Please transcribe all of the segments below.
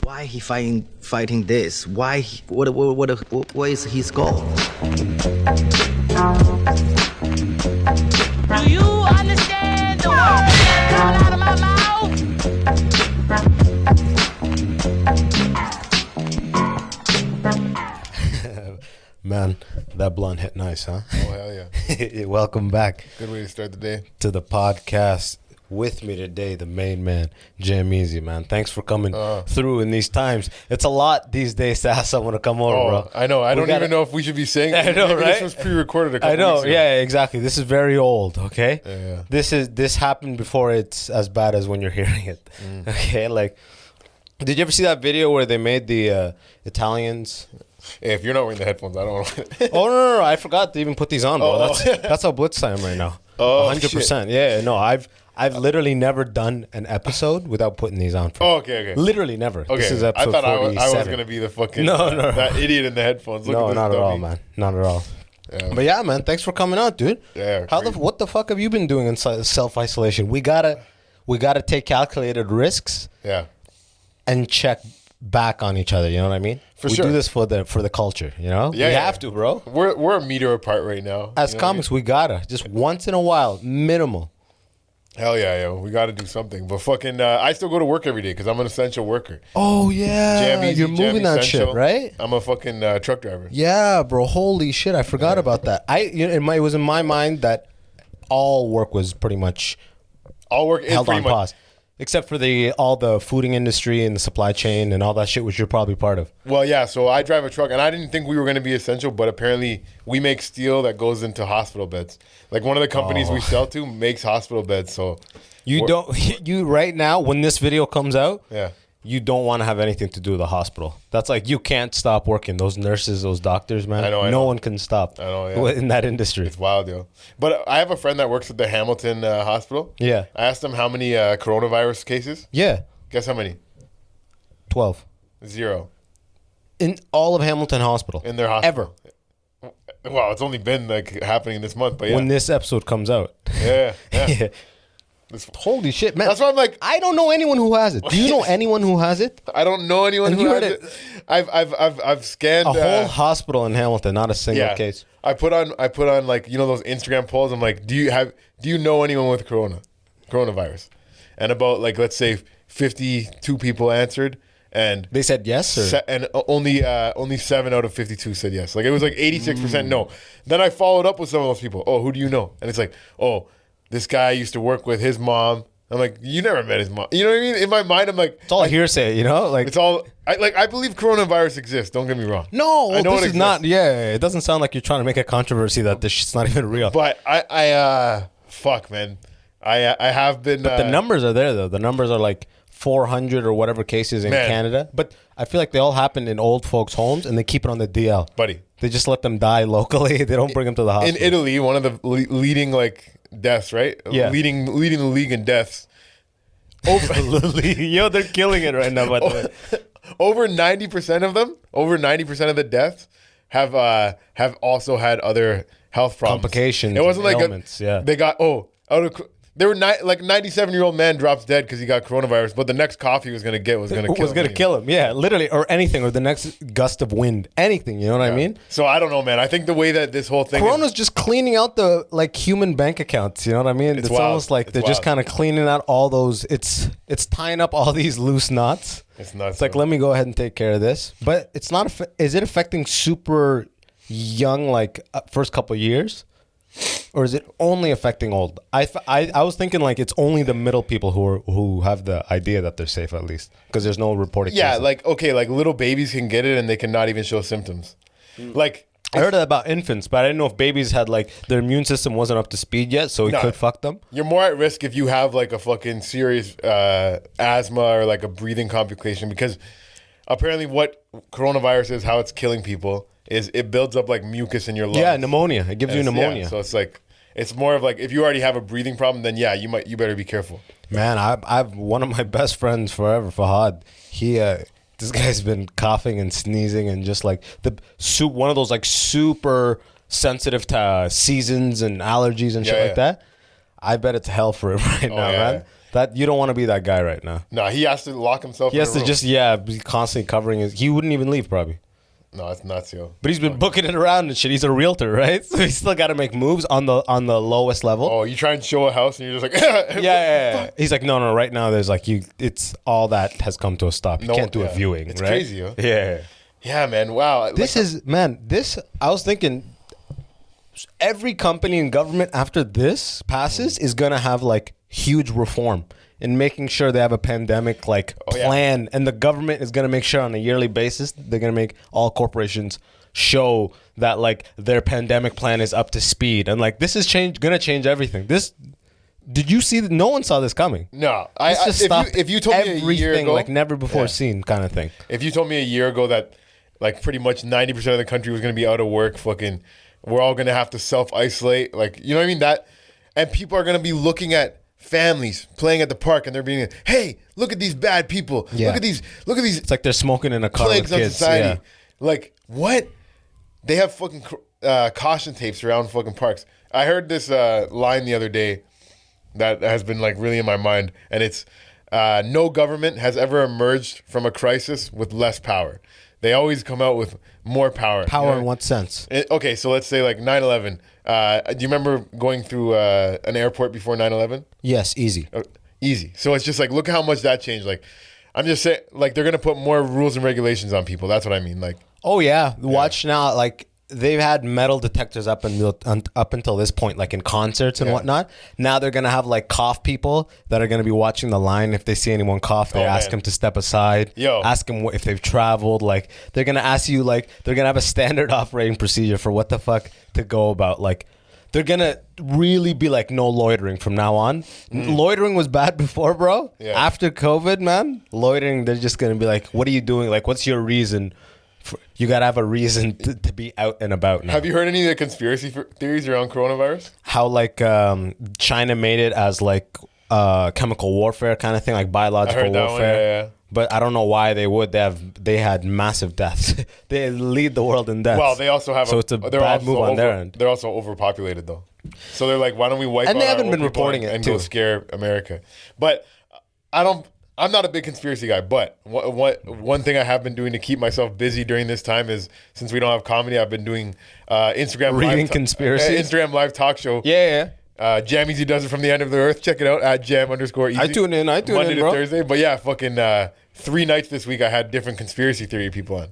Why he fighting this? Why? What is his goal? Do you understand the words that come out of my mouth? Man, that blunt hit nice, huh? Oh, hell yeah. Welcome back. Good way to start the day. To the podcast. With me today, the main man, JamEasy, man. Thanks for coming through in these times. It's a lot these days to ask someone to come over, bro. I know. I don't even know if we should be saying I know, right? This was pre-recorded a couple weeks ago. Yeah, exactly. This is very old, okay? Yeah. This happened before it's as bad as when you're hearing it. Okay, like, did you ever see that video where they made the Italians... Hey, if you're not wearing the headphones, I don't know. Oh, no. I forgot to even put these on, bro. Oh. That's how blitz I am right now. Oh, 100%. Yeah, no, I've literally never done an episode without putting these on. Oh, okay. Literally never. Okay. This is episode I thought 47. I was going to be the fucking that idiot in the headphones. Look at this not at dummy. all, man. Not at all. Yeah. But yeah, man, thanks for coming out, dude. Yeah. What the fuck have you been doing in self-isolation? We gotta take calculated risks. Yeah. And check back on each other. You know what I mean? For we sure. do this for the culture. You know? Yeah, we have to, bro. We're a meter apart right now. As comics, we gotta just once in a while, minimal. Hell yeah, yo. We got to do something. But fucking, I still go to work every day because I'm an essential worker. Oh, yeah. JamEasy, You're moving that Essential. shit, right? I'm a fucking truck driver. Yeah, bro. Holy shit. I forgot about that. It was in my mind that all work was pretty much All work is held pretty on much, pause. Except for all the fooding industry and the supply chain and all that shit, which you're probably part of. Well, yeah, so I drive a truck, and I didn't think we were going to be essential, but apparently we make steel that goes into hospital beds. Like one of the companies we sell to makes hospital beds, so... You right now, when this video comes out, Yeah. you don't want to have anything to do with the hospital. That's like, you can't stop working. Those nurses, those doctors, man. I know. No one can stop in that industry. It's wild, yo. But I have a friend that works at the Hamilton Hospital. Yeah. I asked him how many coronavirus cases. Yeah. Guess how many? 12. 0. In all of Hamilton Hospital. In their hospital. Ever. Well, it's only been like happening this month, but yeah. When this episode comes out. Yeah. Yeah. Holy shit, man. That's why I'm like, I don't know anyone who has it. Do you know anyone who has it? I don't know anyone who has it. I've scanned a whole hospital in Hamilton, not a single case. I put on like, you know, those Instagram polls. I'm like, do you know anyone with coronavirus? And about like, let's say 52 people answered, and they said yes, and only 7 out of 52 said yes. Like it was like 86% no. Then I followed up with some of those people. Oh, who do you know? And it's like, oh, this guy I used to work with his mom. I'm like, you never met his mom. You know what I mean? In my mind, I'm like, it's all hearsay, you know? Like it's all I believe coronavirus exists. Don't get me wrong. No, I know this it is not. Yeah, it doesn't sound like you're trying to make a controversy that this shit's not even real. But I fuck, man. I have been. But the numbers are there though. The numbers are like 400 or whatever cases in Canada. But I feel like they all happen in old folks' homes, and they keep it on the DL. Buddy, they just let them die locally. They don't bring them to the hospital. In Italy, one of the leading like deaths, right? Yeah, leading the league in deaths. Yo, they're killing it right now. By the way, over 90% of them, over 90% of the deaths have also had other health problems, complications. It wasn't like ailments, they got They were like 97-year-old man drops dead because he got coronavirus, but the next cough he was going to get was going to kill him. Yeah, literally, or anything, or the next gust of wind, anything. You know what I mean? So I don't know, man. I think the way that this whole thing, Corona's just cleaning out the like human bank accounts. You know what I mean? It's almost like they're just kind of cleaning out all those. It's tying up all these loose knots. It's nuts. It's like, let me go ahead and take care of this. But it's not. Is it affecting super young, like first couple of years? Or is it only affecting old? I was thinking like it's only the middle people who have the idea that they're safe, at least, because there's no reported cases. Like like little babies can get it and they cannot even show symptoms. Like I heard about infants, but I didn't know if babies had like their immune system wasn't up to speed yet, so it could fuck them. You're more at risk if you have like a fucking serious asthma or like a breathing complication, because apparently what coronavirus is, how it's killing people, is it builds up like mucus in your lungs. Yeah, pneumonia. It gives you pneumonia. Yeah, so it's like, it's more of like, if you already have a breathing problem, then you better be careful. Man, I've one of my best friends forever, Wahab. This guy's been coughing and sneezing and just like one of those like super sensitive to seasons and allergies and shit like that. I bet it's hell for him right now, man. That you don't want to be that guy right now. No, he has to lock himself. He has in a to room. just be constantly covering his. He wouldn't even leave probably. No, it's nuts, yo. But he's been booking it around and shit. He's a realtor, right? So he's still got to make moves on the lowest level. Oh, you try and show a house and you're just like, Yeah. He's like, no. Right now, there's like it's all that has come to a stop. You No, can't do a yeah. viewing. It's right? crazy, yo. Yeah. Yeah, man. Wow. This is man. This I was thinking. Every company and government after this passes is gonna have like huge reform in making sure they have a pandemic like plan, and the government is gonna make sure on a yearly basis they're gonna make all corporations show that like their pandemic plan is up to speed, and like this is gonna change everything. This. Did you see that? No one saw this coming. No, If you told me a year ago, like never before seen kind of thing. If you told me a year ago that like pretty much 90% of the country was going to be out of work, fucking, we're all going to have to self-isolate, like, you know what I mean? That, and people are going to be looking at families playing at the park, and they're being, hey, look at these bad people. Yeah. Look at these. It's like they're smoking in a car with plagues on kids. society. Yeah. Like, what? They have fucking caution tapes around fucking parks. I heard this line the other day that has been like really in my mind, and it's no government has ever emerged from a crisis with less power. They always come out with more power. Power in what sense? Okay, so let's say like 9/11. Do you remember going through an airport before 9/11? Yes, easy. Easy. So it's just like, look how much that changed. Like, I'm just saying, like, they're gonna put more rules and regulations on people. That's what I mean. Like, Oh yeah, watch now. Like they've had metal detectors up until this point, like in concerts and whatnot. Now they're gonna have like cough people that are gonna be watching the line. If they see anyone cough, they ask man. them to step aside. Ask them if they've traveled. Like they're gonna ask you. Like they're gonna have a standard operating procedure for what the fuck to go about. Like they're gonna really be like no loitering from now on. Loitering was bad before, bro. Yeah. After COVID, man, loitering, they're just gonna be like, what are you doing? Like, what's your reason? You gotta have a reason to be out and about now. have you heard any of the conspiracy theories around coronavirus? How like China made it as like chemical warfare kind of thing, like biological that one, warfare. yeah. But I don't know why they would. They had massive deaths. They lead the world in deaths. Well, they also have. So it's a bad move on their end. They're also overpopulated though, so they're like, why don't we wipe? And out they our haven't old been people reporting it, and too. go scare America. But I'm not a big conspiracy guy. But one thing I have been doing to keep myself busy during this time is, since we don't have comedy, I've been doing Instagram Reading live conspiracies? Instagram live talk show. Yeah. JamEasy does it from the end of the earth. Check it out at jam_easy. I tune in, Monday to bro. Thursday. But yeah, fucking 3 nights this week I had different conspiracy theory people on.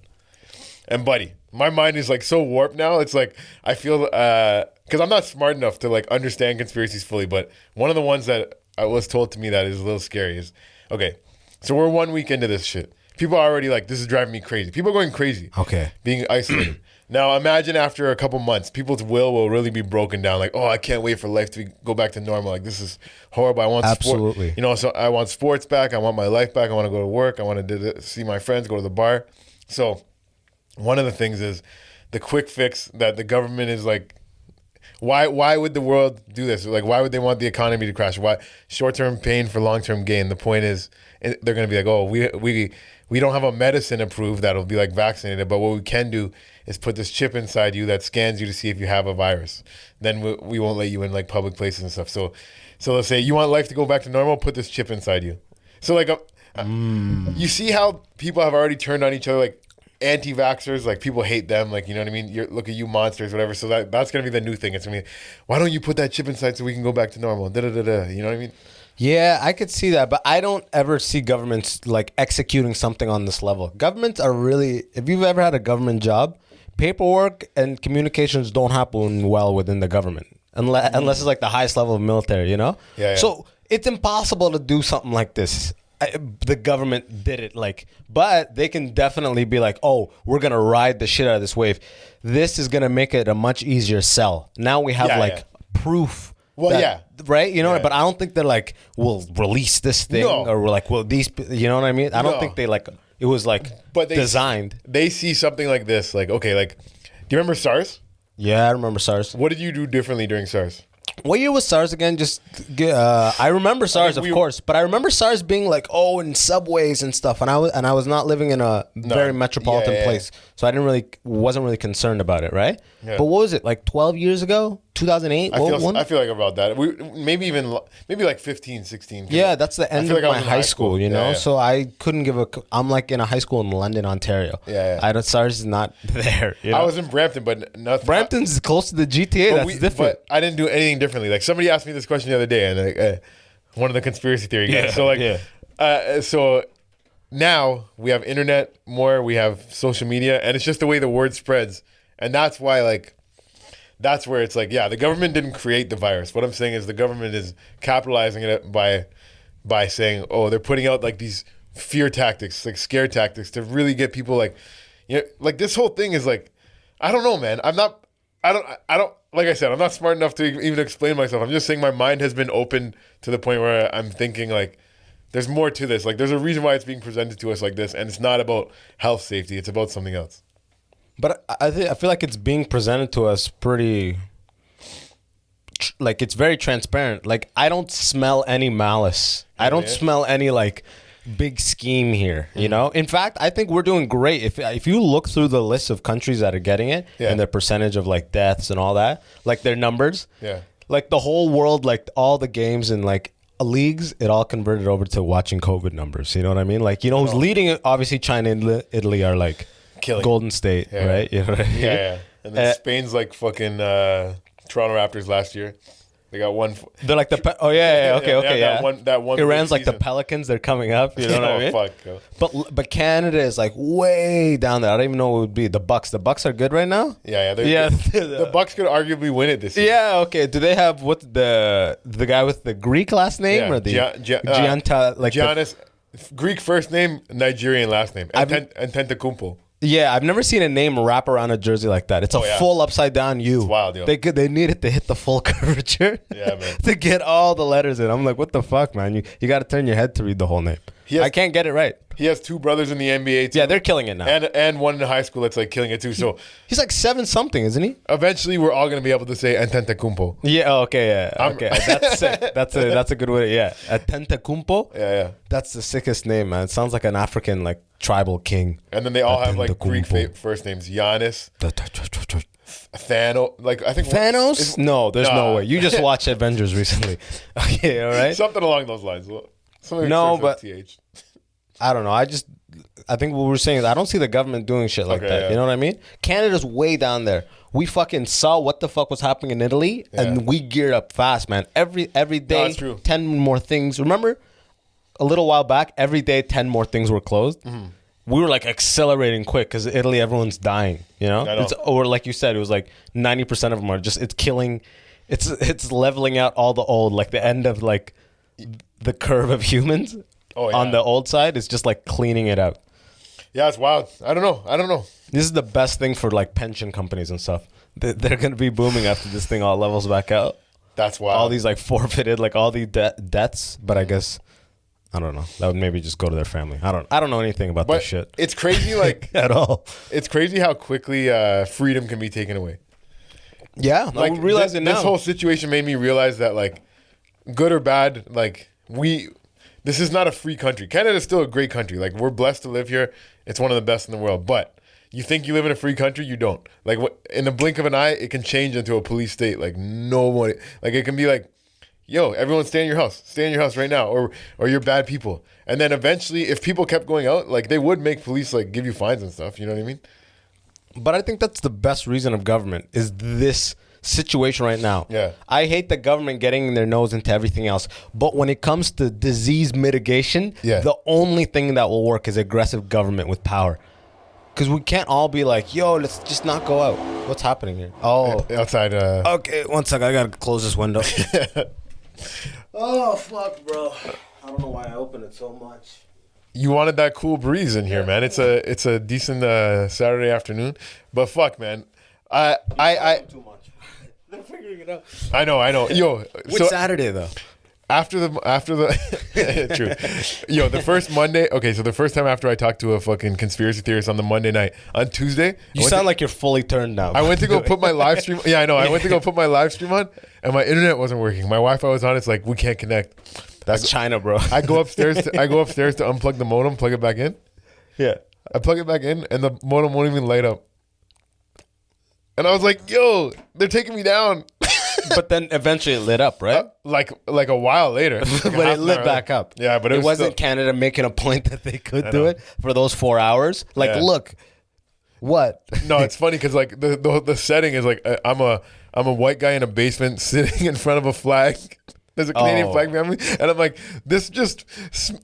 And buddy, my mind is like so warped now. It's like I feel because I'm not smart enough to like understand conspiracies fully. But one of the ones that I was told to me that is a little scary is, okay, so we're 1 week into this shit. People are already like, this is driving me crazy. People are going crazy. Okay. Being isolated. Now imagine after a couple months, people's will really be broken down. Like, oh, I can't wait for life to go back to normal. Like, this is horrible. I want Absolutely. sport. So I want sports back. I want my life back. I want to go to work. I want to see my friends, go to the bar. So one of the things is the quick fix that the government is like, why would the world do this? Like, why would they want the economy to crash? Why short-term pain for long-term gain? The point is, they're going to be like, oh, we don't have a medicine approved that'll be like vaccinated, but what we can do is put this chip inside you that scans you to see if you have a virus. Then we won't let you in like public places and stuff. So let's say you want life to go back to normal, put this chip inside you. So like, you see how people have already turned on each other, like anti-vaxxers, like people hate them, like, you know what I mean? Look at you monsters, whatever. So that's going to be the new thing. It's going to be, why don't you put that chip inside so we can go back to normal? Da-da-da-da. You know what I mean? Yeah, I could see that, but I don't ever see governments like executing something on this level. Governments are really, if you've ever had a government job, paperwork and communications don't happen well within the government unless it's like the highest level of military, you know? Yeah. So it's impossible to do something like this. The government did it, like, but they can definitely be like, oh, we're gonna ride the shit out of this wave. This is gonna make it a much easier sell. Now we have proof. Well, right. You know, Yeah. but I don't think they're like, we'll release this thing, or we're like, well, these. You know what I mean? I don't think they like. It was like, but designed. They see something like this, like, okay, like, do you remember SARS? Yeah, I remember SARS. What did you do differently during SARS? What year was SARS again? I remember SARS, of course, but I remember SARS being like, oh, in subways and stuff, and I was not living in a very metropolitan place, so I wasn't really concerned about it, right? Yeah. But what was it, like 12 years ago, 2008. I feel like about that. Maybe like 15, 16. Yeah, that's the end feel of like I my was in high school, you know? Yeah. So I couldn't give a... I'm like in a high school in London, Ontario. Yeah. SARS is not there, you know? I was in Brampton, but nothing. Brampton's close to the GTA. That's different. But I didn't do anything differently. Like somebody asked me this question the other day, and like one of the conspiracy theory guys. So like, so now we have internet more, we have social media, and it's just the way the word spreads, and that's why like. That's where it's like, yeah, the government didn't create the virus. What I'm saying is the government is capitalizing it by saying, oh, they're putting out like these fear tactics, like scare tactics to really get people like, you know, like this whole thing is like, I don't know, man. I don't, like I said, I'm not smart enough to even explain myself. I'm just saying my mind has been open to the point where I'm thinking like, there's more to this. Like there's a reason why it's being presented to us like this. And it's not about health safety. It's about something else. But I feel like it's being presented to us pretty, like it's very transparent. Like I don't smell any malice. I don't smell any like big scheme here. You know. In fact, I think we're doing great. If you look through the list of countries that are getting it and their percentage of like deaths and all that, like their numbers, like the whole world, like all the games and like leagues, it all converted over to watching COVID numbers. You know what I mean? Like who's leading it? Obviously, China and Italy are like. Killing. Golden State, right? You know what I mean? Yeah. And then Spain's like fucking Toronto Raptors last year. They got one. They're like the okay. That one. Iran's like the Pelicans. They're coming up. You know what I mean? Fuck. But Canada is like way down there. I don't even know what it would be. The Bucks. The Bucks are good right now. Yeah. The Bucks could arguably win it this year. Yeah. Okay. Do they have what the guy with the Greek last name or the Gianta like Giannis? Greek first name, Nigerian last name, and Antetokounmpo. Yeah, I've never seen a name wrap around a jersey like that. It's a full upside down U. It's wild, yo. They need it to hit the full curvature. Yeah, man. To get all the letters in. I'm like, what the fuck, man? You got to turn your head to read the whole name. I can't get it right. He has two brothers in the NBA too. Yeah, they're killing it now. And one in high school that's like killing it too. So he's like 7-something, isn't he? Eventually, we're all gonna be able to say Antetokounmpo. Yeah. Okay. Yeah. Okay. That's sick. That's a good way. Yeah. Antetokounmpo. Yeah. That's the sickest name, man. It sounds like an African like tribal king. And then they all have like Greek first names. Giannis. Thanos. Like I think Thanos. No, there's no way. You just watched Avengers recently. Okay. All right. Something along those lines. No, but I don't know. I think what we're saying is I don't see the government doing shit like that. Yeah. You know what I mean? Canada's way down there. We fucking saw what the fuck was happening in Italy, and we geared up fast, man. Every day, that's true. 10 more things. Remember, a little while back, every day 10 more things were closed. Mm-hmm. We were like accelerating quick because Italy, everyone's dying. You know? Or like you said, it was like 90% of them are just it's killing. It's leveling out all the old, like the end of like the curve of humans. On the old side, it's just like cleaning it out. Yeah, it's wild. I don't know. This is the best thing for like pension companies and stuff. They're going to be booming after this thing all levels back out. That's wild. All these like forfeited, like all these debts. But I guess, I don't know. That would maybe just go to their family. I don't know anything about this shit. It's crazy like. At all. It's crazy how quickly freedom can be taken away. Yeah. Like, we realize it now. This whole situation made me realize that like good or bad, like this is not a free country. Canada is still a great country. Like we're blessed to live here. It's one of the best in the world. But you think you live in a free country? You don't. Like in the blink of an eye, it can change into a police state. Like nobody. Like it can be like, yo, everyone stay in your house. Stay in your house right now, or you're bad people. And then eventually, if people kept going out, like they would make police like give you fines and stuff. You know what I mean? But I think that's the best reason of government is this situation right now. Yeah. I hate the government getting their nose into everything else. But when it comes to disease mitigation, the only thing that will work is aggressive government with power. Because we can't all be like, yo, let's just not go out. What's happening here? Oh. Outside. Okay, one second. I got to close this window. Oh, fuck, bro. I don't know why I opened it so much. You wanted that cool breeze in here, man. It's a decent Saturday afternoon. But fuck, man. Too much. They're figuring it out. I know. Yo, which Saturday though? After the true. Yo, the first Monday. Okay, so the first time after I talked to a fucking conspiracy theorist on the Monday night, on Tuesday, you sound like you're fully turned now. I went to go put my live stream. Yeah, I know. I went to go put my live stream on, and my internet wasn't working. My Wi-Fi was on. It's like we can't connect. That's China, bro. I go upstairs to unplug the modem, plug it back in. Yeah, I plug it back in, and the modem won't even light up. And I was like, yo, they're taking me down. But then eventually it lit up, right? like a while later. But it lit back up. Yeah, but it wasn't still, Canada making a point that they could do it for those 4 hours. Like, Yeah. look, what? No, it's funny because like the setting is like I'm a white guy in a basement sitting in front of a flag. There's a Canadian flag behind me, and I'm like, it's just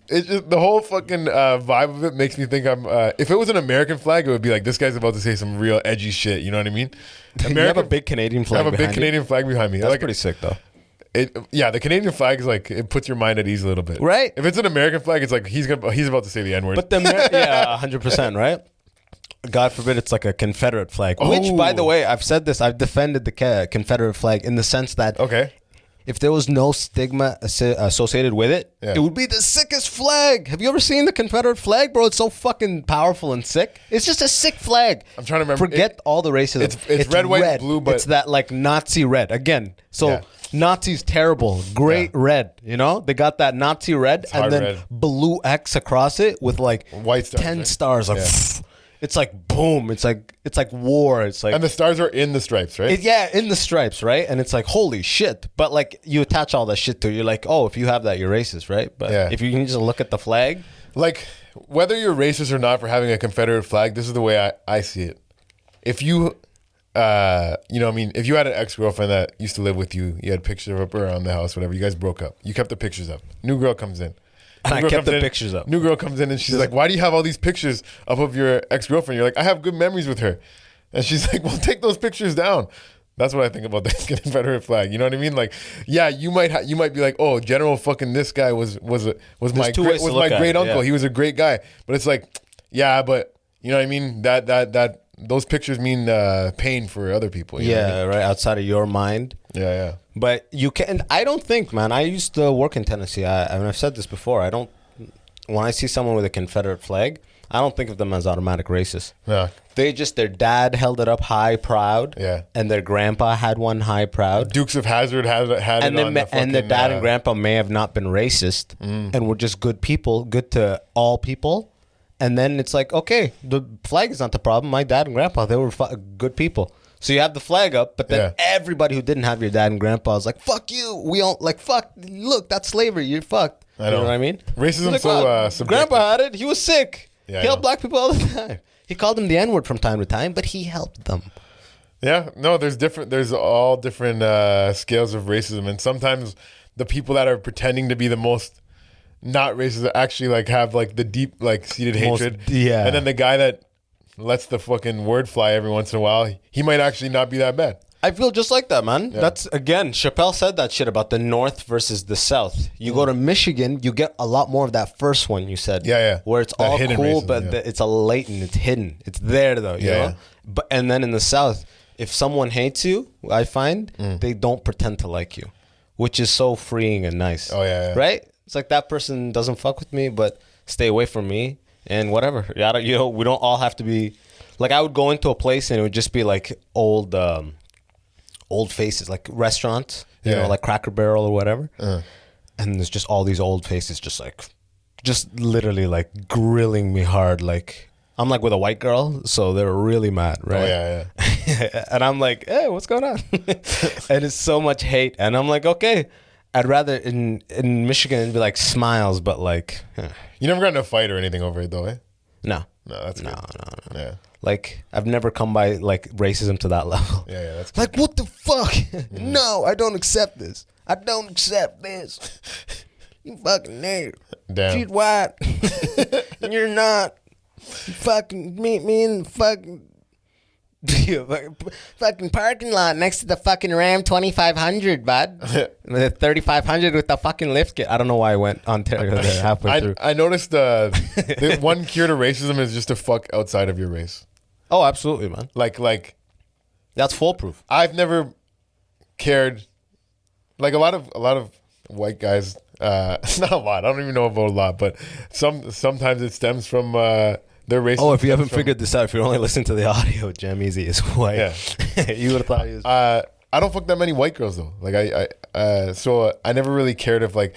the whole fucking vibe of it makes me think I'm. If it was an American flag, it would be like this guy's about to say some real edgy shit. You know what I mean? You have a big Canadian flag. I have a big Canadian flag behind me. That's like, pretty sick, though. The Canadian flag is like it puts your mind at ease a little bit, Right? If it's an American flag, it's like he's about to say the N word. But yeah, 100%, right? God forbid it's like a Confederate flag. Which, by the way, I've said this. I've defended the Confederate flag in the sense that if there was no stigma associated with it, it would be the sickest flag. Have you ever seen the Confederate flag, bro? It's so fucking powerful and sick. It's just a sick flag. I'm trying to remember. Forget all the racism. It's red, white, and blue, but it's that like Nazi red again. So Nazi's terrible. Great red. You know, they got that Nazi red and then red. blue X across it with like white stars, 10 right? stars. Like, it's like boom. It's like war. It's like, and the stars are in the stripes, right? in the stripes, right? And it's like holy shit. But like you attach all that shit to it. You're like, oh, if you have that, you're racist, right? But if you can just look at the flag, like whether you're racist or not for having a Confederate flag, this is the way I see it. If you, if you had an ex-girlfriend that used to live with you, you had pictures of her around the house, whatever. You guys broke up. You kept the pictures up. New girl comes in. and I kept the pictures up. New girl comes in and she's like, why do you have all these pictures up of your ex-girlfriend? You're like, I have good memories with her. And she's like, well, take those pictures down. That's what I think about the Confederate flag. You know what I mean? Like, yeah, you might be like, oh, General fucking this guy was my great uncle. He was a great guy. But it's like, yeah, but you know what I mean? That those pictures mean pain for other people. You know what I mean? Right outside of your mind. Yeah. But you can. I don't think, man. I used to work in Tennessee. I've said this before. When I see someone with a Confederate flag, I don't think of them as automatic racist. Yeah. Their dad held it up high, proud. Yeah. And their grandpa had one high, proud. Dukes of Hazzard had and it on the fucking, and their dad and grandpa may have not been racist and were just good people, good to all people. And then it's like, okay, the flag is not the problem. My dad and grandpa, they were good people. So you have the flag up, but then everybody who didn't have your dad and grandpa is like, fuck you. We don't, like, fuck, look, that's slavery. You're fucked. You know what I mean? Racism like, subjective. Grandpa had it. He was sick. Yeah, he helped black people all the time. He called them the N-word from time to time, but he helped them. Yeah, no, there's all different scales of racism. And sometimes the people that are pretending to be the most not racist actually like have like the deep like seated hatred. Yeah. And then the guy that lets the fucking word fly every once in a while, he might actually not be that bad. I feel just like that, man. Yeah. That's, again, Chappelle said that shit about the North versus the South. You go to Michigan, you get a lot more of that first one you said. Yeah. Where it's that all cool, racism, but it's a latent, it's hidden. It's there, though, you know? But, and then in the South, if someone hates you, I find, they don't pretend to like you, which is so freeing and nice. Oh, yeah. Right? It's like that person doesn't fuck with me, but stay away from me and whatever. You know, we don't all have to be... Like, I would go into a place and it would just be like old faces, like restaurants, you know, like Cracker Barrel or whatever. And there's just all these old faces just literally like grilling me hard. Like, I'm like with a white girl, so they're really mad, right? Oh, yeah. And I'm like, hey, what's going on? And it's so much hate. And I'm like, okay, I'd rather in Michigan it'd be like smiles, but like... You never got in a fight or anything over it though, eh? No, that's good. No. Yeah. Like, I've never come by, like, racism to that level. Yeah, that's good. Like, what the fuck? No, I don't accept this. I don't accept this. You fucking nigger. Damn. She's white. And you're not. You fucking meet me in the fucking parking lot next to the fucking Ram 2500, bud. The 3500 with the fucking lift kit. I don't know why I went Ontario there halfway through. I noticed the one cure to racism is just to fuck outside of your race. Oh, absolutely, man. Like that's foolproof. I've never cared. Like a lot of white guys. Not a lot. I don't even know about a lot, but sometimes it stems from their race. Oh, if you haven't figured this out, if you're only listening to the audio, JamEasy is white. Yeah. You would have thought he was. I don't fuck that many white girls though. Like so I never really cared if I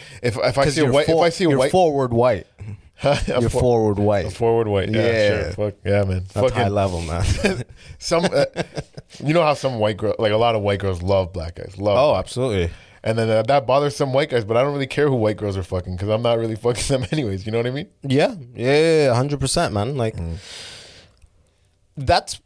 see a white you're forward white. You're forward white. Forward white. Yeah, Yeah. sure. Fuck yeah, man. That's high level, man. Some, you know how some white girl, like a lot of white girls, love black guys. Love. Oh, absolutely. And then that bothers some white guys, but I don't really care who white girls are fucking because I'm not really fucking them anyways. You know what I mean? Yeah, 100%, man. Like, that's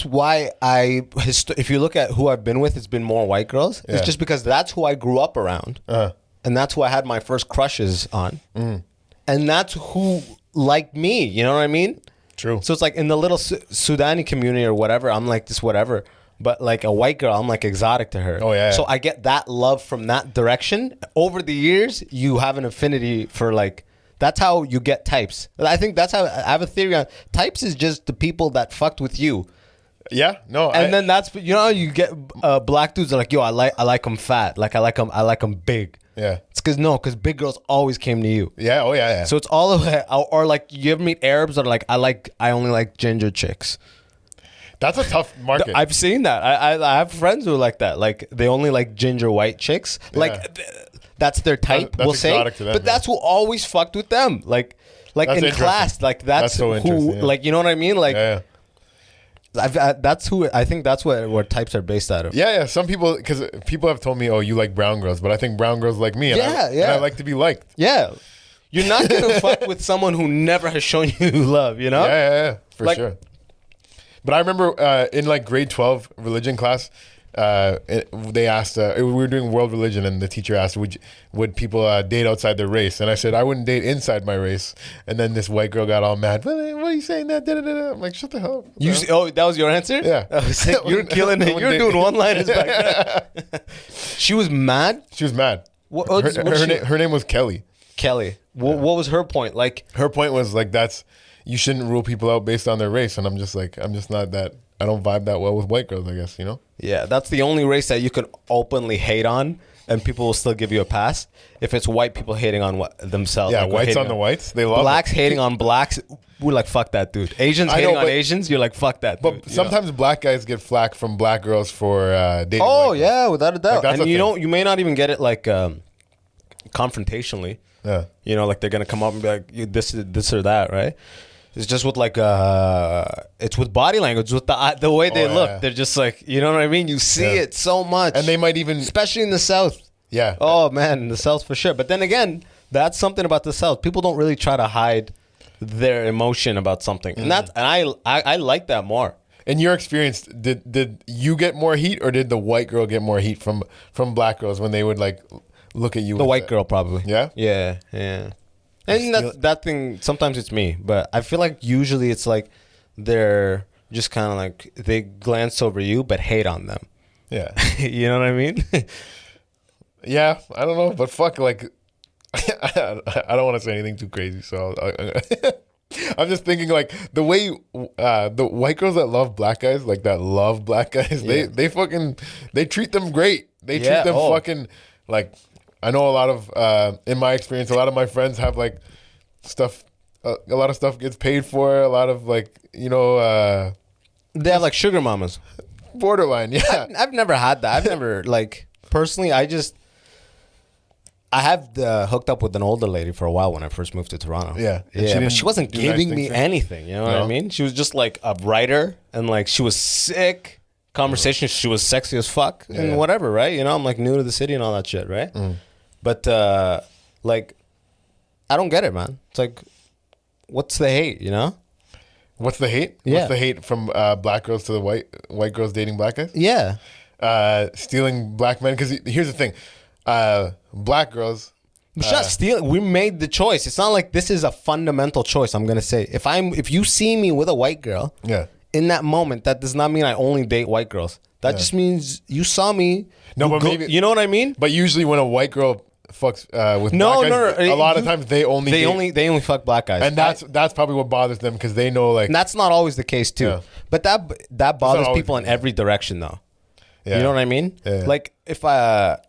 why if you look at who I've been with, it's been more white girls. Yeah. It's just because that's who I grew up around, and that's who I had my first crushes on, and that's who liked me. You know what I mean? True. So it's like in the little Sudani community or whatever, I'm like this whatever. But like a white girl, I'm like exotic to her. Oh, yeah. So I get that love from that direction. Over the years, you have an affinity for like, that's how you get types. I think that's how, I have a theory on types is just the people that fucked with you. Yeah. No. And then that's, you know, you get black dudes are like, yo, I like them fat. Like I like them big. Yeah. It's because big girls always came to you. Yeah. Oh yeah. Yeah. So it's all of it. Or like you ever meet Arabs that are like, I only like ginger chicks. That's a tough market. I've seen that. I have friends who are like that. Like they only like ginger white chicks. Like that's their type. That's we'll say. exotic to them, but that's who always fucked with them. Like That's in interesting. class. Like that's so who. interesting, yeah. Like you know what I mean. Like yeah. that's who. I think that's where types are based out of. Yeah. Some people, because people have told me, oh, you like brown girls, but I think brown girls like me. And and I like to be liked. Yeah. You're not gonna fuck with someone who never has shown you love. You know. Yeah. For Like- sure. But I remember in like grade 12 religion class, they asked, we were doing world religion, and the teacher asked, would people date outside their race? And I said, I wouldn't date inside my race. And then this white girl got all mad. What are you saying that? I'm like, shut the hell up. That was your answer? Yeah. I was like, you're killing it. You're doing one-liners back there. She was mad? She was mad. Her Name was Kelly. Kelly. What was her point? Like, Her point was like, you shouldn't rule people out based on their race. And I'm just not that, I don't vibe that well with white girls, I guess, you know? yeah, that's the only race that you can openly hate on and people will still give you a pass. If it's white people hating on themselves. Yeah, like we're whites hating on the whites, they love blacks it. hating on blacks. We're like, fuck that dude. Asians I know, hating on but- Asians. You're like, fuck that dude. But sometimes black guys get flack from black girls for dating Oh white girls. yeah, without a doubt. that's And a thing. you may not even get it like confrontationally. Yeah. You know, like they're gonna come up and be like, this or that, right? It's just with like it's with body language, with the way they look. yeah. They're just like, you know what I mean? You see Yeah. it so much, And they might even, especially in the South. yeah. Oh man, in the South for sure. But then again, that's something about the South. People don't really try to hide their emotion about something, and I like that more. In your experience, did you get more heat, or did the white girl get more heat from black girls when they would like look at you? The white girl probably. Yeah? Yeah. And that thing, sometimes it's me, but I feel like usually it's like they're just kind of like, they glance over you, but hate on them. Yeah. You know what I mean? Yeah, I don't know, but fuck, like, I don't want to say anything too crazy, so I'm just thinking like the way the white girls that love black guys, like that love black guys, they treat them great. They treat them fucking like. I know a lot of in my experience, a lot of my friends have like stuff. A lot of stuff gets paid for. A lot of like they They have like sugar mamas. borderline. Yeah, I've never had that. I've never like personally. I have hooked up with an older lady for a while when I first moved to Toronto. Yeah. And Yeah, she but she wasn't do nice giving things me for you? anything. You know what No? I mean? She was just like a writer, and like she was sick. Conversation. She was sexy as fuck and Yeah. whatever, right? You know, I'm like new to the city and all that shit, right? But like, I don't get it, man. It's like, what's the hate? You know? What's the hate? Yeah. What's the hate from black girls to the white girls dating black guys? Yeah. Stealing black men. Because here's the thing, black girls. It's not stealing. We made the choice. It's not like this is a fundamental choice. I'm gonna say if you see me with a white girl, Yeah. in that moment, that does not mean I only date white girls. That just means you saw me. No, you but maybe- you know what I mean. But usually when a white girl fucks with No, black guys, no. a lot of times they only fuck black guys, and that's probably what bothers them because they know like And that's not always the case too. Yeah. But that bothers always people in the every direction though. Yeah. You know what I mean? Yeah. Like if a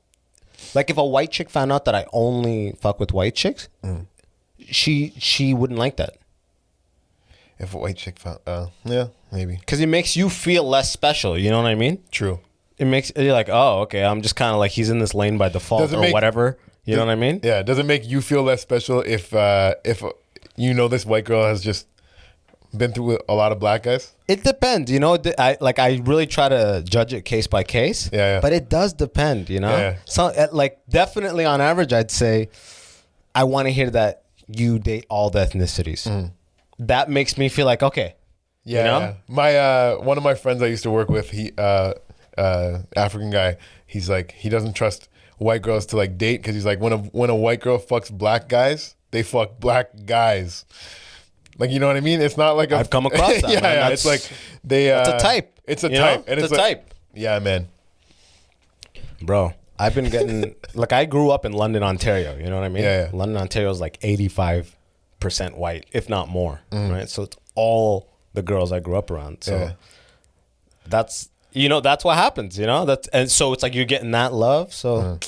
white chick found out that I only fuck with white chicks, she wouldn't like that. if a white chick found yeah, maybe. Because it makes you feel less special. You know what I mean? True. It makes you're like, oh, okay, I'm just kind of like he's in this lane by default Does it or make- whatever. You know what I mean? Yeah, does it make you feel less special if you know this white girl has just been through a lot of black guys? It depends, you know. I really try to judge it case by case. Yeah. But it does depend, you know. Yeah. So like definitely on average, I'd say I want to hear that you date all the ethnicities. That makes me feel like okay. Yeah. You know? Yeah. My one of my friends I used to work with, he African guy, he's like he doesn't trust white girls to like date because he's like when a white girl fucks black guys, they fuck black guys. Like, you know what I mean? It's not like I've come across that. Yeah, man. yeah. It's like they. It's a type. It's a you type. know? And it's a like, type. Yeah, man. Bro, I've been getting like I grew up in London, Ontario. You know what I mean? Yeah. London, Ontario is like 85% white, if not more. Right? So it's all the girls I grew up around. So that's that's what happens. You know and so it's like you're getting that love. So,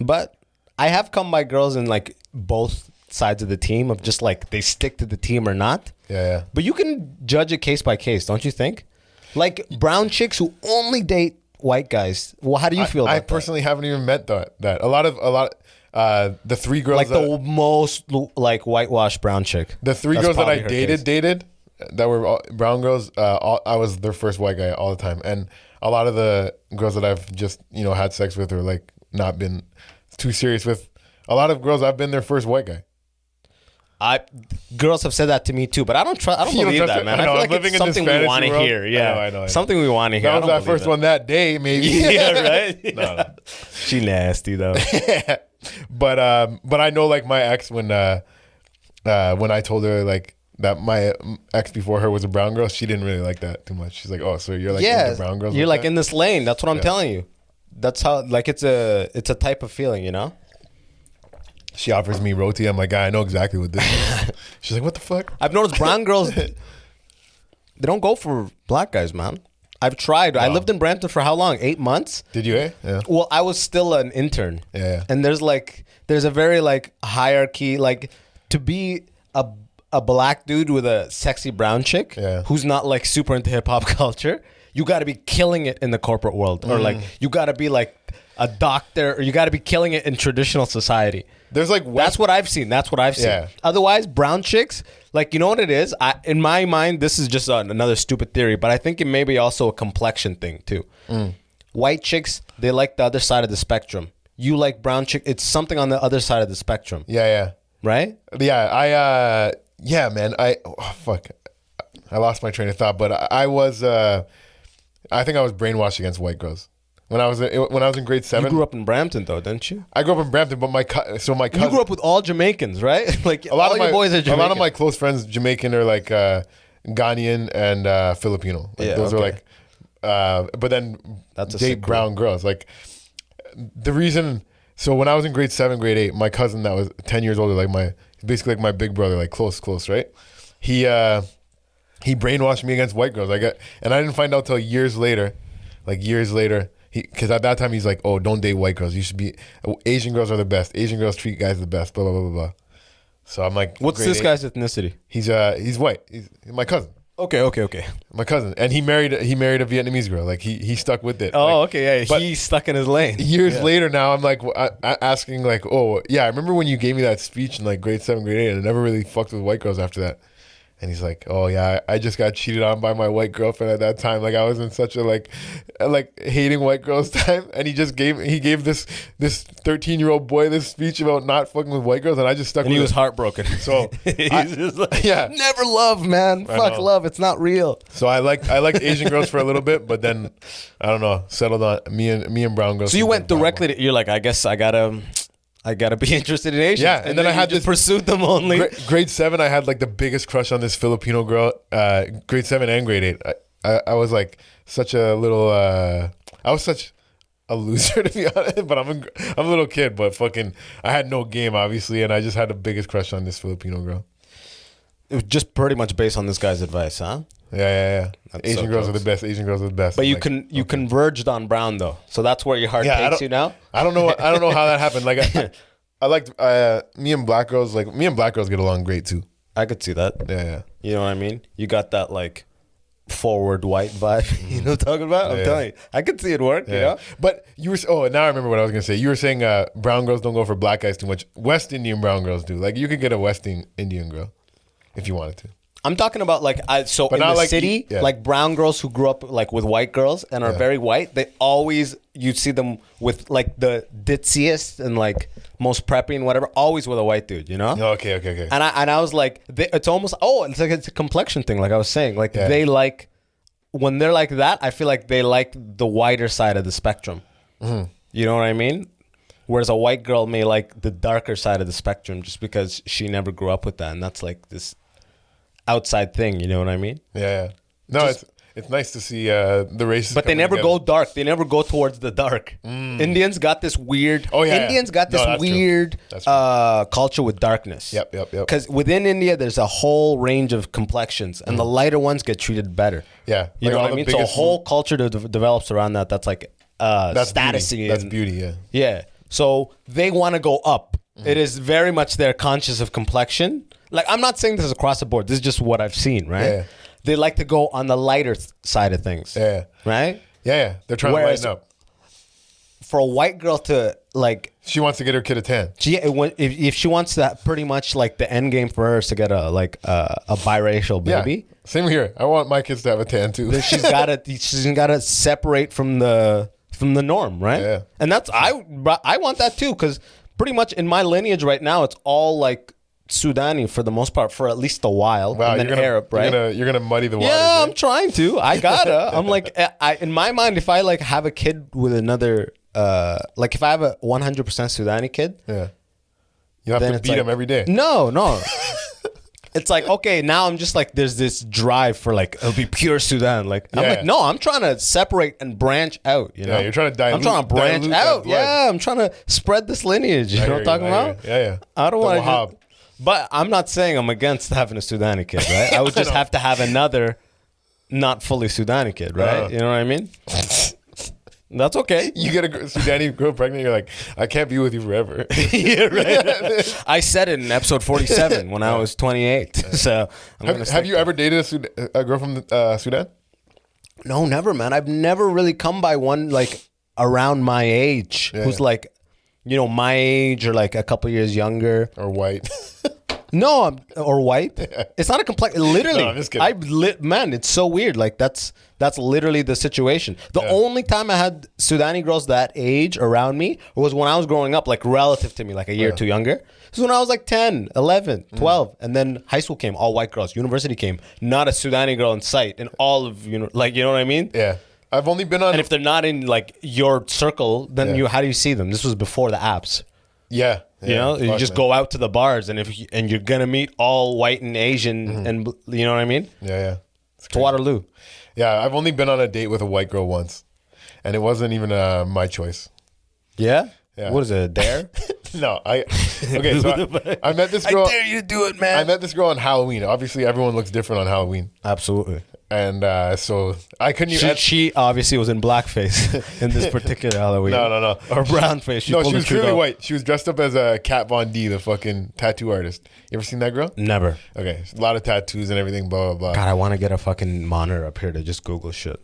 but I have come by girls in like both sides of the team of just like they stick to the team or not. Yeah. But you can judge it case by case, don't you think? Like brown chicks who only date white guys. Well, how do you feel about I that? personally haven't even met that. A lot the three girls Like the most like whitewashed brown chick. the three That's girls that I probably her case. dated that were all brown girls, I was their first white guy all the time. And a lot of the girls that I've just, had sex with or like not been too serious with, a lot of girls I've been their first white guy. Girls have said that to me too, but I don't trust. I don't You don't believe trust that, it? man. I I know, feel I'm like living it's in this something we fantasy want to world. hear. Yeah, I know. Something we want to hear. That was that first one that day, maybe. Yeah, right. No. She nasty though. But I know like my ex when I told her like that my ex before her was a brown girl, she didn't really like that too much. She's like, oh, so you're like into brown girls? You're like that? in this lane. That's what I'm telling you. That's how like it's a type of feeling, you know. She offers me roti. I'm like, I know exactly what this is. She's like, what the fuck? I've noticed brown girls, they don't go for black guys, man. I've tried. I lived in Brampton for how long? 8 months? Did you, Yeah. Well, I was still an intern. Yeah. And there's a very like hierarchy, like to be a black dude with a sexy brown chick who's not like super into hip hop culture, you got to be killing it in the corporate world. Or like you got to be like a doctor, or you got to be killing it in traditional society. There's like That's what I've seen. Yeah. Otherwise, brown chicks, like, you know what it is? In my mind, this is just another stupid theory, but I think it may be also a complexion thing too. White chicks, they like the other side of the spectrum. You like brown chick. It's something on the other side of the spectrum. Yeah. Right? Yeah. Yeah, man. I lost my train of thought, but I was. I think I was brainwashed against white girls when I was in grade 7. You grew up in Brampton, though, didn't you? I grew up in Brampton, but my cousin. You grew up with all Jamaicans, right? Like A lot all of my your boys are Jamaican. A lot of my close friends, Jamaican, are like Ghanaian and Filipino. Like, Yeah, those are okay. like. But then That's a date sick brown girls. Like the reason. So when I was in grade 7, grade 8, my cousin that was 10 years older, like basically like my big brother, like close, right? He brainwashed me against white girls. And I didn't find out till years later. Because at that time he's like, oh, don't date white girls. You should be Asian girls are the best. Asian girls treat guys the best. Blah blah blah blah blah. So I'm like, What's grade this 8. guy's ethnicity? He's white. He's my cousin. Okay. My cousin, and he married a Vietnamese girl. Like he stuck with it. Oh, Like, okay. Yeah, but he's stuck in his lane. years later now, I'm like asking like, oh yeah, I remember when you gave me that speech in like grade 7, grade 8, and I never really fucked with white girls after that. And he's like, oh yeah, I just got cheated on by my white girlfriend at that time. Like I was in such a like hating white girls time. And he gave this 13-year-old boy this speech about not fucking with white girls, and I just stuck And with he was it. heartbroken. So he's just like, yeah. never love, man. Fuck know. love. It's not real. So I liked Asian girls for a little bit, but then I don't know, settled on me and brown girls. So you went directly to, you're like, I guess I gotta be interested in Asians. Yeah, and then I had just this- pursued them only. grade 7. I had like the biggest crush on this Filipino girl. Grade 7 and grade 8. I was like such a little. I was such a loser, to be honest. But I'm a little kid, but fucking I had no game obviously, and I just had the biggest crush on this Filipino girl. It was just pretty much based on this guy's advice, huh? Yeah. That's Asian so girls close. are the best. Asian girls are the best. But I'm like, you converged on brown though, so that's where your heart Yeah, I takes don't- you now. I don't know how that happened. Like I liked me and black girls. Like me and black girls get along great too. I could see that. Yeah. You know what I mean? You got that like forward white vibe. You know what I'm talking about? I'm Yeah. telling you, I could see it work. Yeah. You know? But you were, now I remember what I was going to say. You were saying brown girls don't go for black guys too much. West Indian brown girls do. Like you could get a West Indian girl. if you wanted to. I'm talking about like in not the like city, yeah. like brown girls who grew up like with white girls and are very white. They always you'd see them with like the ditziest and like most preppy and whatever, always with a white dude, you know? Okay. And I was like, it's almost it's like it's a complexion thing, like I was saying, like they like when they're like that. I feel like they like the whiter side of the spectrum. Mm-hmm. You know what I mean? Whereas a white girl may like the darker side of the spectrum just because she never grew up with that, and that's like this outside thing, you know what I mean? Yeah. No, it's nice to see the races. But they never go dark. They never go towards the dark. Indians got this weird. Indians got this weird culture with darkness. Yep. Because within India, there's a whole range of complexions, and the lighter ones get treated better. Yeah, you know what I mean. So a whole culture develops around that. That's like statusy. Beauty. That's beauty. Yeah. Yeah. So they want to go up. It is very much they're conscious of complexion. Like, I'm not saying this is across the board. This is just what I've seen, right? Yeah. They like to go on the lighter side of things. Yeah. Right? Yeah. They're trying to lighten up. For a white girl to, like... She wants to get her kid a tan. If she wants that, pretty much, like, the end game for her is to get a biracial baby. Yeah. Same here. I want my kids to have a tan, too. She's gotta separate from the norm, right? Yeah. And that's... I want that, too, because pretty much in my lineage right now, it's all, like... Sudani for the most part for at least a while. Wow, and then Arab, right? You're gonna muddy the waters. Yeah, right? I'm trying to. I gotta. I'm like, in my mind, if I like have a kid with another, like if I have a 100% Sudani kid, yeah, you have to beat him every day. No. It's like, okay, now I'm just like, there's this drive for like, it'll be pure Sudan. Like, I'm like, no, I'm trying to separate and branch out, you know? Yeah, you're trying to dilute. I'm trying to branch out. Yeah, I'm trying to spread this lineage. You know what I'm talking about? Yeah. I don't want Wahab. to. But I'm not saying I'm against having a Sudani kid, right? I would just have to have another not fully Sudani kid, right? You know what I mean? That's okay. You get a Sudani girl pregnant, you're like, I can't be with you forever. Yeah, right. I said it in episode 47 when I was 28. So have you ever dated a girl from Sudan? No, never, man. I've never really come by one like around my age who's like, you know, my age or like a couple years younger. Or white. No, or white. It's not a complex. Literally, No, I'm just kidding. Man, it's so weird. Like that's literally the situation. The only time I had Sudani girls that age around me was when I was growing up, like relative to me, like a year or two younger. This is when I was like 10, 11, 12. And then high school came, all white girls. University came, not a Sudani girl in sight. And all of, you know, like, you know what I mean? Yeah. I've only been on... And if they're not in like your circle, then how do you see them? This was before the apps. Yeah. You know, you just go out to the bars, and you're gonna meet all white and Asian, and you know what I mean. Yeah. It's Waterloo. Yeah, I've only been on a date with a white girl once, and it wasn't even my choice. Yeah. Yeah. What is it? A dare? No, okay. So I met this girl. I dare you to do it, man. I met this girl on Halloween. Obviously, everyone looks different on Halloween, Absolutely. and so I couldn't even. She obviously was in blackface in this particular Halloween. No. Or brownface. No, she was clearly white. She was dressed up as a Kat Von D, the fucking tattoo artist. You ever seen that girl? Never. Okay, a lot of tattoos and everything. Blah blah blah. God, I want to get a fucking monitor up here to just Google shit.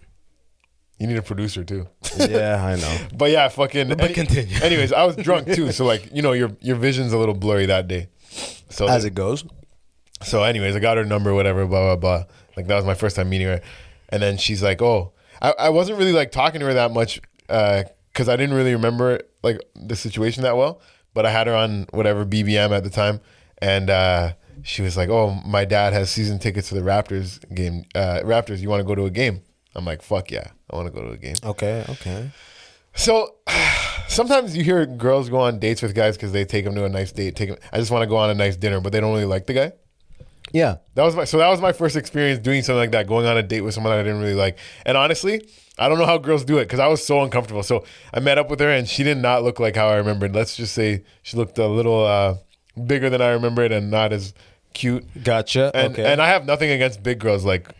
You need a producer too. Yeah, I know. But yeah, fucking. But continue. Anyways, I was drunk too, so like your vision's a little blurry that day. So As it goes. So anyways, I got her number, whatever, blah blah blah. Like that was my first time meeting her, and then she's like, "Oh, I wasn't really like talking to her that much because I didn't really remember like the situation that well. But I had her on whatever BBM at the time, and she was like, "Oh, my dad has season tickets to the Raptors game. Raptors, you want to go to a game?" I'm like, "Fuck yeah, I want to go to a game." Okay. So sometimes you hear girls go on dates with guys because they take them to a nice date. I just want to go on a nice dinner, but they don't really like the guy. Yeah. That was my first experience doing something like that, going on a date with someone that I didn't really like. And honestly, I don't know how girls do it because I was so uncomfortable. So I met up with her and she did not look like how I remembered. Let's just say she looked a little bigger than I remembered and not as cute. Gotcha. And I have nothing against big girls like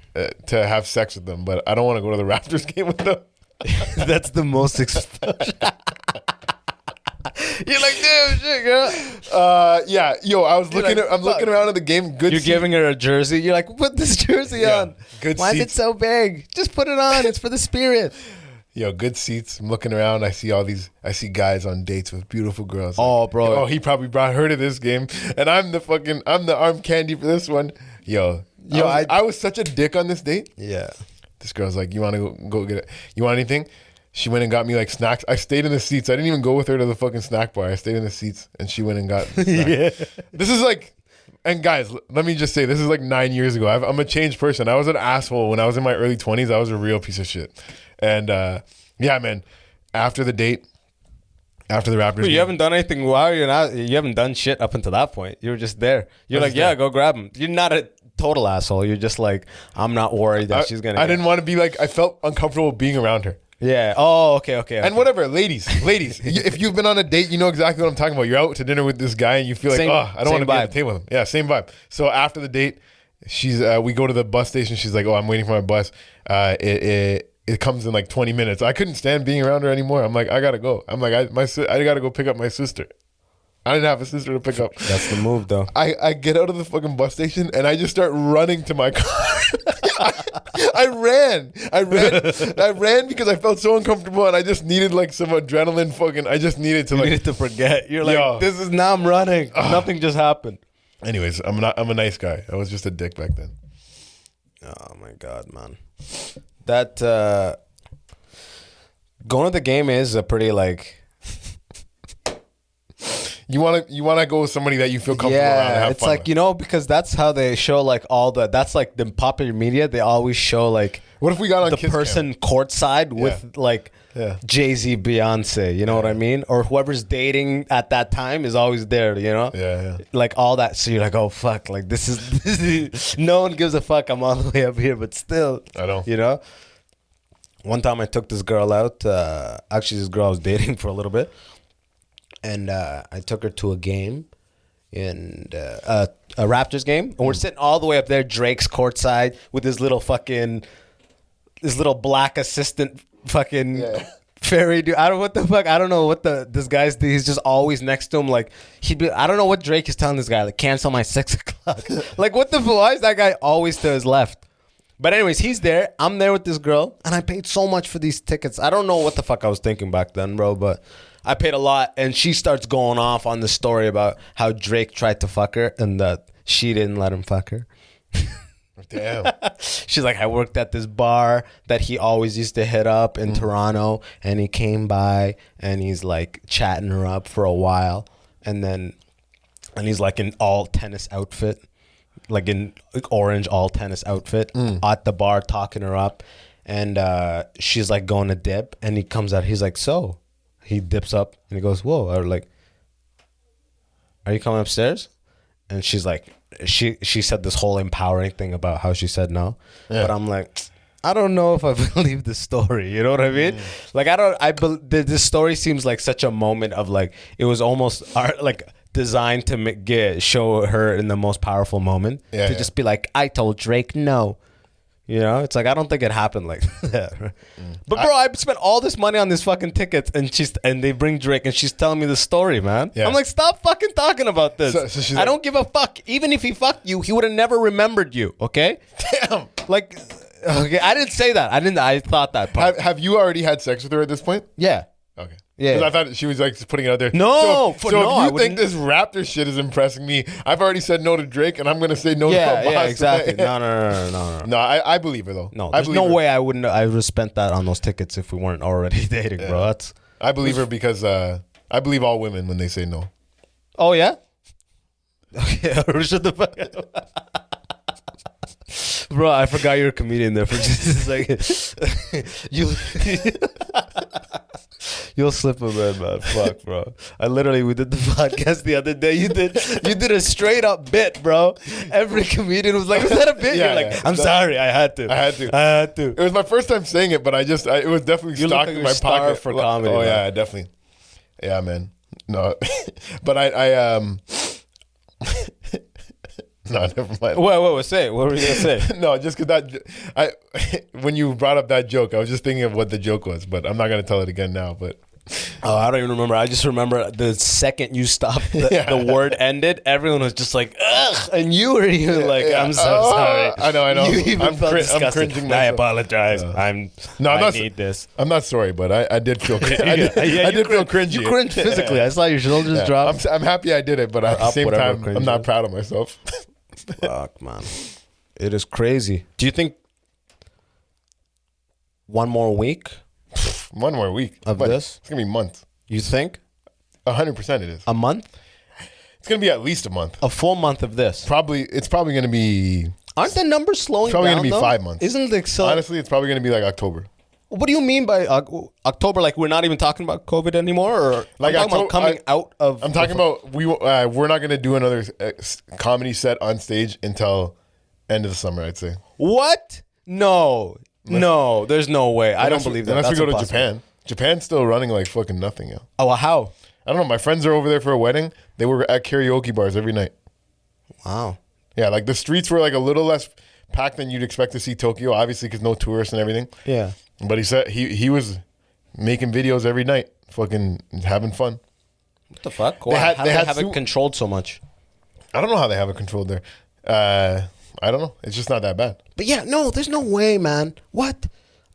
to have sex with them, but I don't want to go to the Raptors game with them. That's the most exposure. You're like, damn shit, girl. Yeah, yo, I'm looking around at the game. Good. You're giving her a jersey. You're like, put this jersey on. Good Why is it seats. so big? Just put it on. It's for the spirit. Yo, good seats. I'm looking around. I see guys on dates with beautiful girls. Oh, bro. Oh, he probably brought her to this game, and I'm the arm candy for this one. Yo, I was such a dick on this date. Yeah. This girl's like, you want to go get it? You want anything? She went and got me like snacks. I stayed in the seats. I didn't even go with her to the fucking snack bar. I stayed in the seats, and she went and got snacks. Yeah. This is like, and guys, let me just say, this is like 9 years ago. I'm a changed person. I was an asshole when I was in my early 20s. I was a real piece of shit. And yeah, man, after the date, after the Raptors You game, haven't done anything. Why you haven't done shit up until that point. You were just there. You're like, yeah, go grab him. You're not a total asshole. You're just like, I'm not worried that she's gonna. I didn't want to be like, I felt uncomfortable being around her. Yeah. Oh, okay. And whatever, ladies, if you've been on a date, you know exactly what I'm talking about. You're out to dinner with this guy, and you feel like, I don't want to be at the table with him. Yeah, same vibe. So after the date, we go to the bus station. She's like, oh, I'm waiting for my bus. It comes in like 20 minutes. I couldn't stand being around her anymore. I'm like, I gotta go. I'm like, I gotta go pick up my sister. I didn't have a sister to pick up. That's the move, though. I get out of the fucking bus station and I just start running to my car. I ran because I felt so uncomfortable and I just needed like some adrenaline. I just needed to needed to forget. You're like, this is now I'm running. Nothing just happened. Anyways, I'm a nice guy. I was just a dick back then. Oh my God, man. That going to the game is a pretty like. You wanna go with somebody that you feel comfortable around and have it's fun like with. you know, because that's how they show like that's like the popular media. They always show like What if we got on the Kiss person courtside with like Jay-Z, Beyonce, you know what I mean, or whoever's dating at that time is always there, you know, like all that. So you're like, oh fuck, like this is no one gives a fuck. I'm all the way up here, but still, I know, you know. One time I took this girl out. Actually, this girl I was dating for a little bit. And I took her to a game, and a Raptors game. And we're sitting all the way up there, Drake's courtside with his little black assistant fucking fairy dude. I don't know what the fuck. I don't know what this guy's. He's just always next to him. Like I don't know what Drake is telling this guy. Like cancel my 6 o'clock. Like what the fuck? Why is that guy always to his left? But anyways, he's there. I'm there with this girl, and I paid so much for these tickets. I don't know what the fuck I was thinking back then, bro, but I paid a lot. And she starts going off on the story about how Drake tried to fuck her and that she didn't let him fuck her. Damn. She's like, I worked at this bar that he always used to hit up in Toronto, and he came by and he's like chatting her up for a while, and he's like in all tennis outfit. Like in orange all tennis outfit at the bar talking her up, and she's like going to dip, and he comes out, he's like, so he dips up and he goes, whoa, or like, are you coming upstairs? And she's like, she said this whole empowering thing about how she said no, but I'm like, I don't know if I believe the story, you know what I mean? Like this story seems like such a moment of like, it was almost like designed to show her in the most powerful moment, just be like, I told Drake no, you know. It's like, I don't think it happened like that. But bro, I spent all this money on these fucking tickets, and they bring Drake, and she's telling me the story, man. I'm like, stop fucking talking about this. So I don't give a fuck. Even if he fucked you, he would have never remembered you. Okay. Damn. Like, okay, I didn't say that. I thought that part. Have you already had sex with her at this point? Yeah. Okay. Yeah. Because I thought she was like just putting it out there. No. So if you think this Raptor shit is impressing me, I've already said no to Drake, and I'm gonna say no to Abbas. Yeah, exactly. No. No, I believe her though. No, there's no way I would have spent that on those tickets if we weren't already dating, bro. I believe her because I believe all women when they say no. Oh yeah. Okay, shut the fuck up. Bro, I forgot you're a comedian there for just a second. You'll slip a man. Fuck, bro. We did the podcast the other day. You did a straight up bit, bro. Every comedian was like, was that a bit? You're like, I'm sorry, I had to. It was my first time saying it, but it was definitely stocked in my pocket for comedy. Oh yeah, definitely. Yeah, man. No, but I No, never mind. What say it? What were you gonna say? No, just because when you brought up that joke, I was just thinking of what the joke was, but I'm not gonna tell it again now. But Oh, I don't even remember. I just remember the second you stopped, the word ended, everyone was just like, ugh. And you were even like, I'm so sorry. I know. You even I'm disgusted. cringing I myself. apologize. I not, need this. I'm not sorry, but I did feel I did feel cringy. You cringed physically. I saw your shoulders drop. I'm happy I did it, but at the same time, I'm not proud of myself. Fuck, man. It is crazy. Do you think one more week One more week of this? It's gonna be months. You think? 100% it is. A month? It's gonna be at least a month. A full month of this? It's probably gonna be. Aren't the numbers slowing down? It's probably gonna be though? 5 months. Isn't the Honestly, it's probably gonna be like October. What do you mean by October? Like we're not even talking about COVID anymore, or Like I'm talking about coming out of? I'm talking about we're not gonna do another comedy set on stage until end of the summer. I'd say. What? No, there's no way. I don't believe that. Unless That's we go impossible. to Japan. Japan's still running like fucking nothing, yo. Oh, well, how? I don't know. My friends are over there for a wedding. They were at karaoke bars every night. Wow. Yeah, like the streets were like a little less packed than you'd expect to see Tokyo, obviously because no tourists and everything. Yeah. But he said he was making videos every night, fucking having fun. What the fuck? They had- How they do they had have it controlled so much? I don't know how they have it controlled there. I don't know. It's just not that bad. But yeah, no, there's no way, man. What?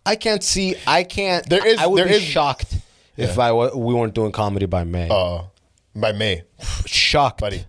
I can't see. I can't. There is- I would there be is- shocked if we weren't doing comedy by May. By May, Shocked, buddy.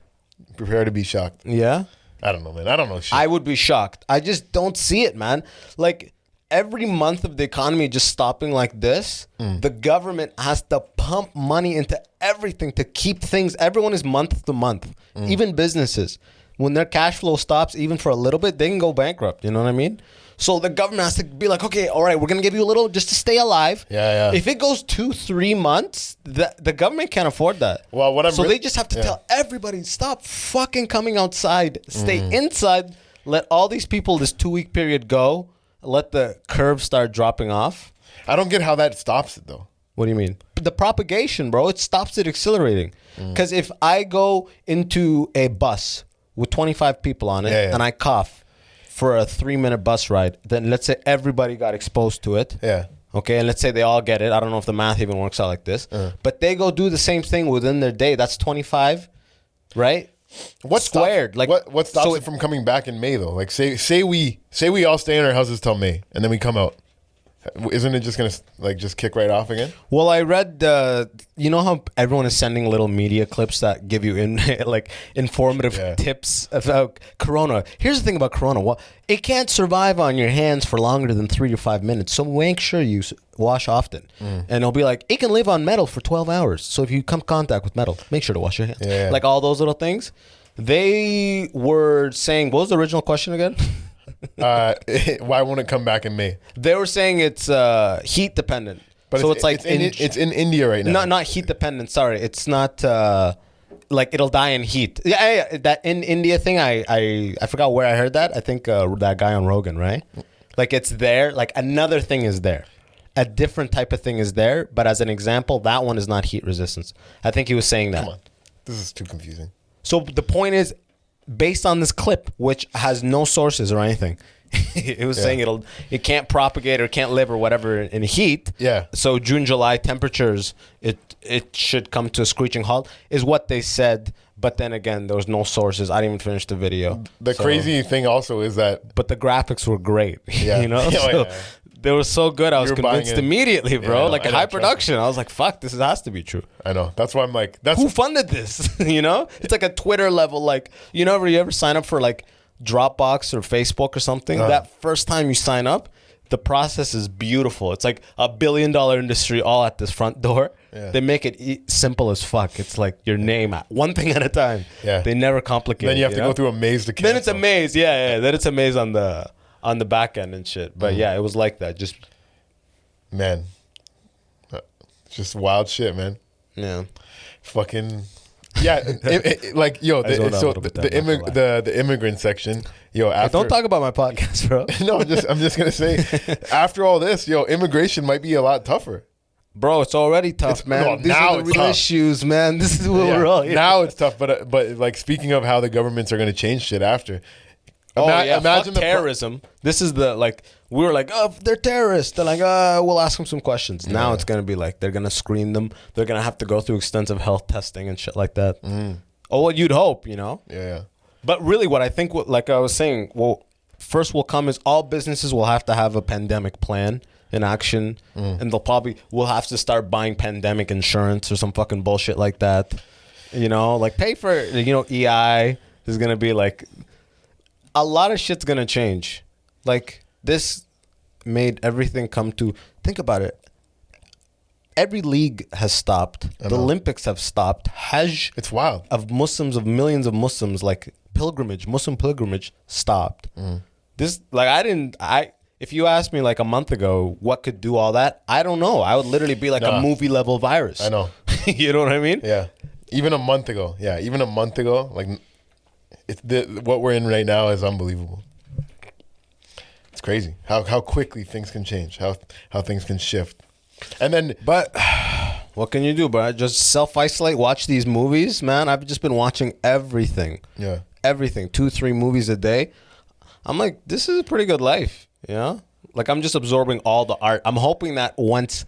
Prepare to be shocked. Yeah. I don't know, man. I don't know shit. I would be shocked. I just don't see it, man. Like every month of the economy just stopping like this, the government has to pump money into everything to keep things. Everyone is month to month, even businesses. When their cash flow stops, even for a little bit, they can go bankrupt. You know what I mean? So the government has to be like, okay, all right, we're going to give you a little just to stay alive. Yeah. If it goes 2-3 months, the government can't afford that. Well, they just have to tell everybody, stop fucking coming outside. Stay inside. Let all these people this 2-week period go. Let the curve start dropping off. I don't get how that stops it though. What do you mean? The propagation, bro. It stops it accelerating. Because if I go into a bus with 25 people on it and I cough for a 3-minute bus ride, then let's say everybody got exposed to it. Yeah. Okay, and let's say they all get it. I don't know if the math even works out like this. But they go do the same thing within their day. That's 25, right? What squared? Stops, like what stops it from coming back in May though? Like say we all stay in our houses till May and then we come out. Isn't it just gonna like just kick right off again? Well, I read you know how everyone is sending little media clips that give you like informative tips about Corona. Here's the thing about Corona: well, it can't survive on your hands for longer than 3 to 5 minutes. So make sure you wash often. And it'll be like it can live on metal for 12 hours. So if you come in contact with metal, make sure to wash your hands. Yeah. Like all those little things. They were saying, what was the original question again? Why won't it come back in May? They were saying it's heat dependent. But so it's like it's in India right now. Not heat dependent. Sorry, it's not like it'll die in heat. Yeah, that in India thing. I forgot where I heard that. I think that guy on Rogan, right? Like it's there. Like another thing is there. A different type of thing is there. But as an example, that one is not heat resistance. I think he was saying that. Come on, this is too confusing. So the point is, based on this clip, which has no sources or anything, it was saying it can't propagate or can't live or whatever in heat. Yeah. So June, July temperatures, it should come to a screeching halt, is what they said. But then again, there was no sources. I didn't even finish the video. The crazy thing also is that, but the graphics were great. Yeah. You know, Oh, so yeah. they were so good. I was You were buying convinced it. immediately, bro. Yeah, like I know, high trust me. production. I was like, fuck, this has to be true. I know. That's why I'm like, that's Who funded this? You know, it's like a Twitter level. Like, you ever sign up for like Dropbox or Facebook or something? That first time you sign up, the process is beautiful. It's like $1 billion industry all at this front door. Yeah. They make it simple as fuck. It's like your name, one thing at a time. Yeah. They never complicate. then you have it, to know? go through a maze to cancel. Then it's a maze. Yeah. Then it's a maze on the back end and shit. But yeah, it was like that. Just Man, just wild shit, man. yeah. Fucking yeah, like yo, I zoned out a so little bit there, not gonna lie. the immigrant section, yo. Hey, After, don't talk about my podcast, bro. No, I'm just gonna say, after all this, yo, immigration might be a lot tougher. Bro, it's already tough, It's- man. no, These now are the it's real tough. issues, man. This is what Yeah, we're all. Now it's tough, but like speaking of how the governments are gonna change shit after, Oh yeah, imagine fuck terrorism. This is the we were like, oh, they're terrorists. They're like, we'll ask them some questions. Now it's gonna be like they're gonna screen them. They're gonna have to go through extensive health testing and shit like that. Oh, what you'd hope, you know? Yeah. But really, what I think, like I was saying, first will come is all businesses will have to have a pandemic plan in action, and we'll have to start buying pandemic insurance or some fucking bullshit like that. You know, like pay for, EI is gonna be like, a lot of shit's gonna change. Like this made everything come to, think about it. Every league has stopped. The Olympics have stopped. Hajj, It's wild. of millions of Muslims, like Muslim pilgrimage stopped. This, if you asked me like a month ago what could do all that, I don't know. I would literally be like a movie level virus. I know. You know what I mean? Yeah. Even a month ago, like what we're in right now is unbelievable. It's crazy how quickly things can change, how things can shift. And then, but what can you do, bro? Just self-isolate, watch these movies, man. I've just been watching everything. Yeah. Everything. 2-3 movies a day. I'm like, this is a pretty good life, you know? Like, I'm just absorbing all the art. I'm hoping that once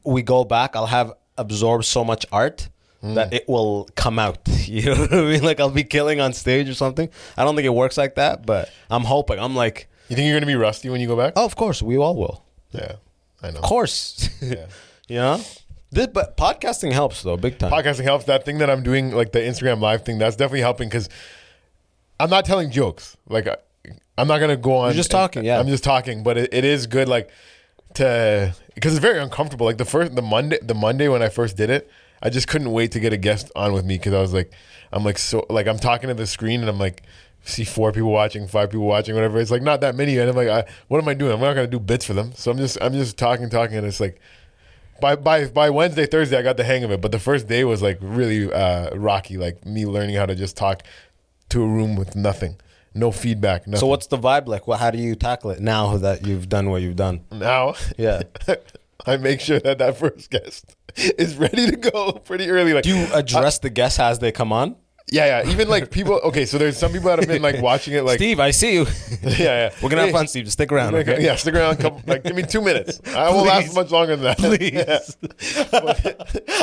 we go back, I'll have absorbed so much art that it will come out. You know what I mean? Like, I'll be killing on stage or something. I don't think it works like that, but I'm hoping. I'm like... You think you're going to be rusty when you go back? Oh, of course. We all will. Yeah, I know. Of course. Yeah. You know? But podcasting helps, though, big time. Podcasting helps. That thing that I'm doing, like the Instagram live thing, that's definitely helping because I'm not telling jokes. Like, I'm not going to go on. You're just talking, yeah. I'm just talking, but it is good, like, because it's very uncomfortable. Like, the Monday when I first did it, I just couldn't wait to get a guest on with me because I was like, I'm talking to the screen and I'm like, see 4 people watching, 5 people watching, whatever. It's like not that many, and I'm like, what am I doing? I'm not gonna do bits for them. So I'm just talking, and it's like, by Wednesday, Thursday, I got the hang of it. But the first day was like really rocky, like me learning how to just talk to a room with nothing, no feedback, nothing. So what's the vibe like? How do you tackle it now that you've done what you've done? Now, Yeah. I make sure that first guest is ready to go pretty early. Like, Do you address the guests as they come on? yeah. Even like people. Okay, so there's some people that have been like watching it. Like, Steve, I see you. yeah. We're gonna have fun, Steve. Just stick around. Okay? Yeah, stick around. Give me 2 minutes. I won't last much longer than that. Please.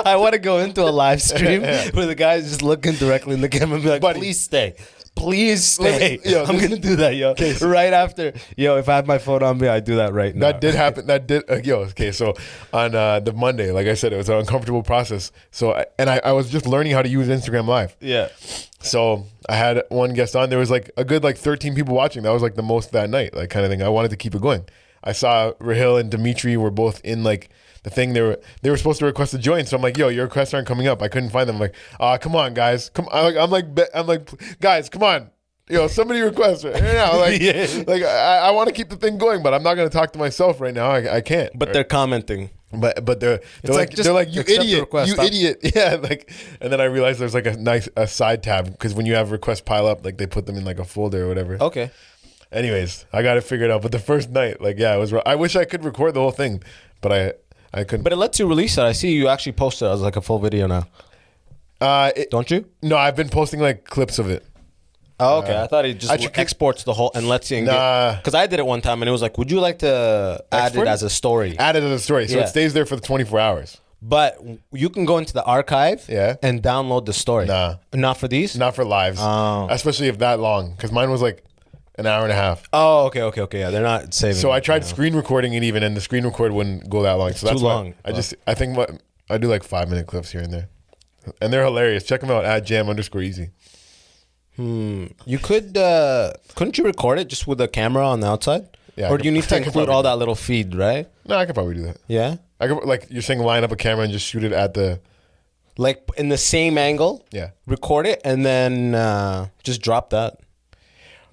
I want to go into a live stream where the guy's just looking directly in the camera and be like, Buddy. please stay. Please stay. Yo, I'm going to do that, yo. Right after. Yo, if I have my phone on me, I do that right now. That did happen. Okay. So on the Monday, like I said, it was an uncomfortable process. So I was just learning how to use Instagram Live. Yeah. So I had one guest on. There was like a good 13 people watching. That was like the most that night, like kind of thing. I wanted to keep it going. I saw Rahil and Dimitri were both in like the thing. They were supposed to request to join. So I'm like, yo, your requests aren't coming up. I couldn't find them. I'm like, come on, guys. Come. I'm like, guys, come on. Yo, somebody request right now. Like, I want to keep the thing going, but I'm not going to talk to myself right now. I can't. But they're commenting. But they're like you accept the idiot, request, you stop. idiot. Yeah, like, and then I realized there's like a side tab because when you have requests pile up, like they put them in like a folder or whatever. Okay. Anyways, I got it figured out. But the first night, like, yeah, it was. I wish I could record the whole thing, but I couldn't. But it lets you release it. I see you actually post it as like a full video now. Don't you? No, I've been posting like clips of it. Oh, okay. I thought it just exports the whole and lets you. Nah. Because I did it one time and it was like, would you like to add Export it it? as a story? Add it as a story, so Yeah. it stays there for the 24 hours. But you can go into the archive Yeah. and download the story. Nah. Not for these? Not for lives, especially if that long, because mine was like an hour and a half. Oh, okay. Yeah, they're not saving So it, I tried you know. screen recording it even, and the screen record wouldn't go that long. So that's too why long. I think I do like 5-minute clips here and there, and they're hilarious. Check them out at jam_easy. You could, couldn't you record it just with a camera on the outside? Yeah, Or do you need to I could include probably all do that little feed, right? No, I could probably do that. Yeah? I could, like you're saying, line up a camera and just shoot it at the. Like in the same angle? Yeah. Record it and then just drop that.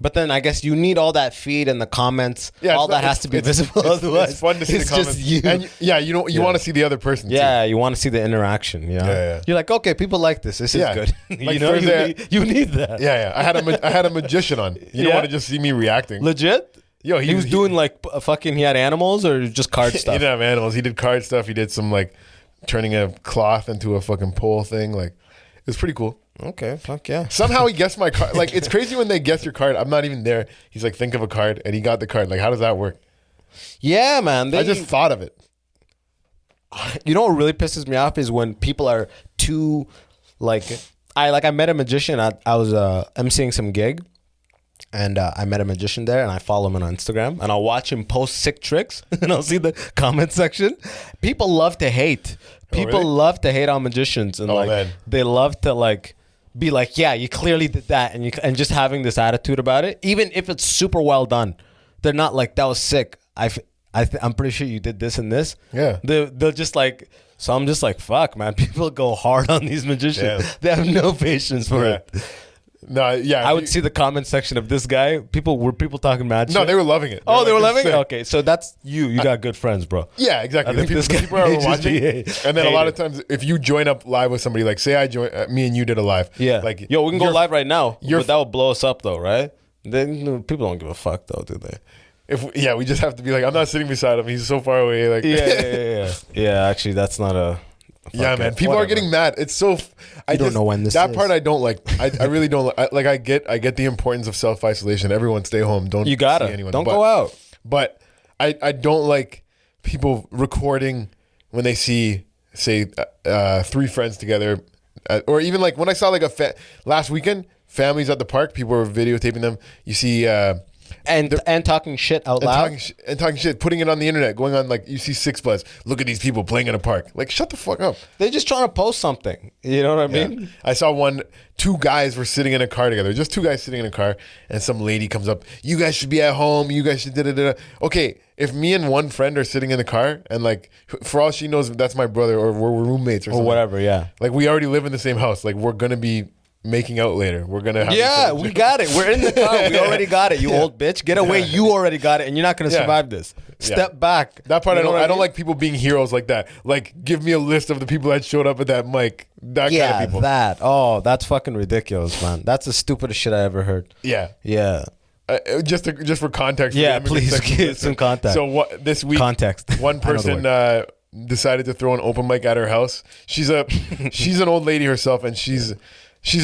But then I guess you need all that feed and the comments. Yeah, all that has to be visible. Otherwise, it's fun to see the comments. just you. And you want to see the other person. Yeah, you want to see the interaction. Yeah. You're like, okay, people like this. This Yeah. is good. Like you know, Thursday- you need that. Too. Yeah. I had a magician on. You don't want to just see me reacting. Legit? Yo, He was doing like fucking. He had animals or just card He stuff. didn't have animals. He did card stuff. He did some like turning a cloth into a fucking pole thing. Like, it was pretty cool. Okay, fuck yeah. Somehow he guessed my card. Like, it's crazy when they guess your card. I'm not even there. He's like, think of a card, and he got the card. Like, how does that work? Yeah, man. I just thought of it. You know what really pisses me off is when people are too like I met a magician. I was emceeing some gig, and I met a magician there, and I follow him on Instagram, and I'll watch him post sick tricks, and I'll see the comment section. People love to hate. People really? love to hate on magicians, and man. they love to like be like, yeah, you clearly did that, and just having this attitude about it, even if it's super well done. They're not like, that was sick. I'm pretty sure you did this and this. Yeah. They'll just like, so I'm just like, fuck, man. People go hard on these magicians. Yeah. They have no patience for it. No, yeah. I would see the comment section of this guy. Were people talking mad shit? No, they were loving it. Oh, they were loving it? sick. Okay, so that's you. You got good friends, bro. Yeah, exactly. I think The this guy people are may just watching, be and then a lot of hated. times, if you join up live with somebody, like say I join, me and you did a live. Yeah. Like, yo, we can go live right now, you're- but that would blow us up, though, right? Then people don't give a fuck, though, do they? We just have to be like, I'm not sitting beside him. He's so far away. Like, Yeah, actually, that's not a. yeah, man. People are getting mad. It's so. I don't know when this that is. part I don't like. I really don't like. I get the importance of self isolation. Everyone stay home. Don't You gotta. see anyone. Don't go out. But I don't like people recording when they see say three friends together, or even like when I saw like last weekend families at the park. People were videotaping them. You see. And talking shit out loud. Talking shit, putting it on the internet, going on like you see Six Flags. Look at these people playing in a park. Like, shut the fuck up. They're just trying to post something. You know what I Yeah. mean? I saw two guys were sitting in a car together. Just two guys sitting in a car, and some lady comes up. You guys should be at home. You guys should da. Okay, if me and one friend are sitting in the car, and like for all she knows, that's my brother, or we're roommates or something. whatever, yeah. Like we already live in the same house. Like we're gonna be making out later. We're gonna have Yeah, we got it. We're in the car. We already got it. You old bitch. Get away. You already got it, and you're not gonna survive this. Step back. That part You know what I don't mean? like people being heroes like that. Like, give me a list of the people that showed up at that mic. That kind of people. That's fucking ridiculous, man. That's the stupidest shit I ever heard. Yeah. Yeah. Just for context. Yeah, for the immigrant please section give listener. some context. So this week, Context. one I know the person decided to throw an open mic at her house. She's an old lady herself, and she's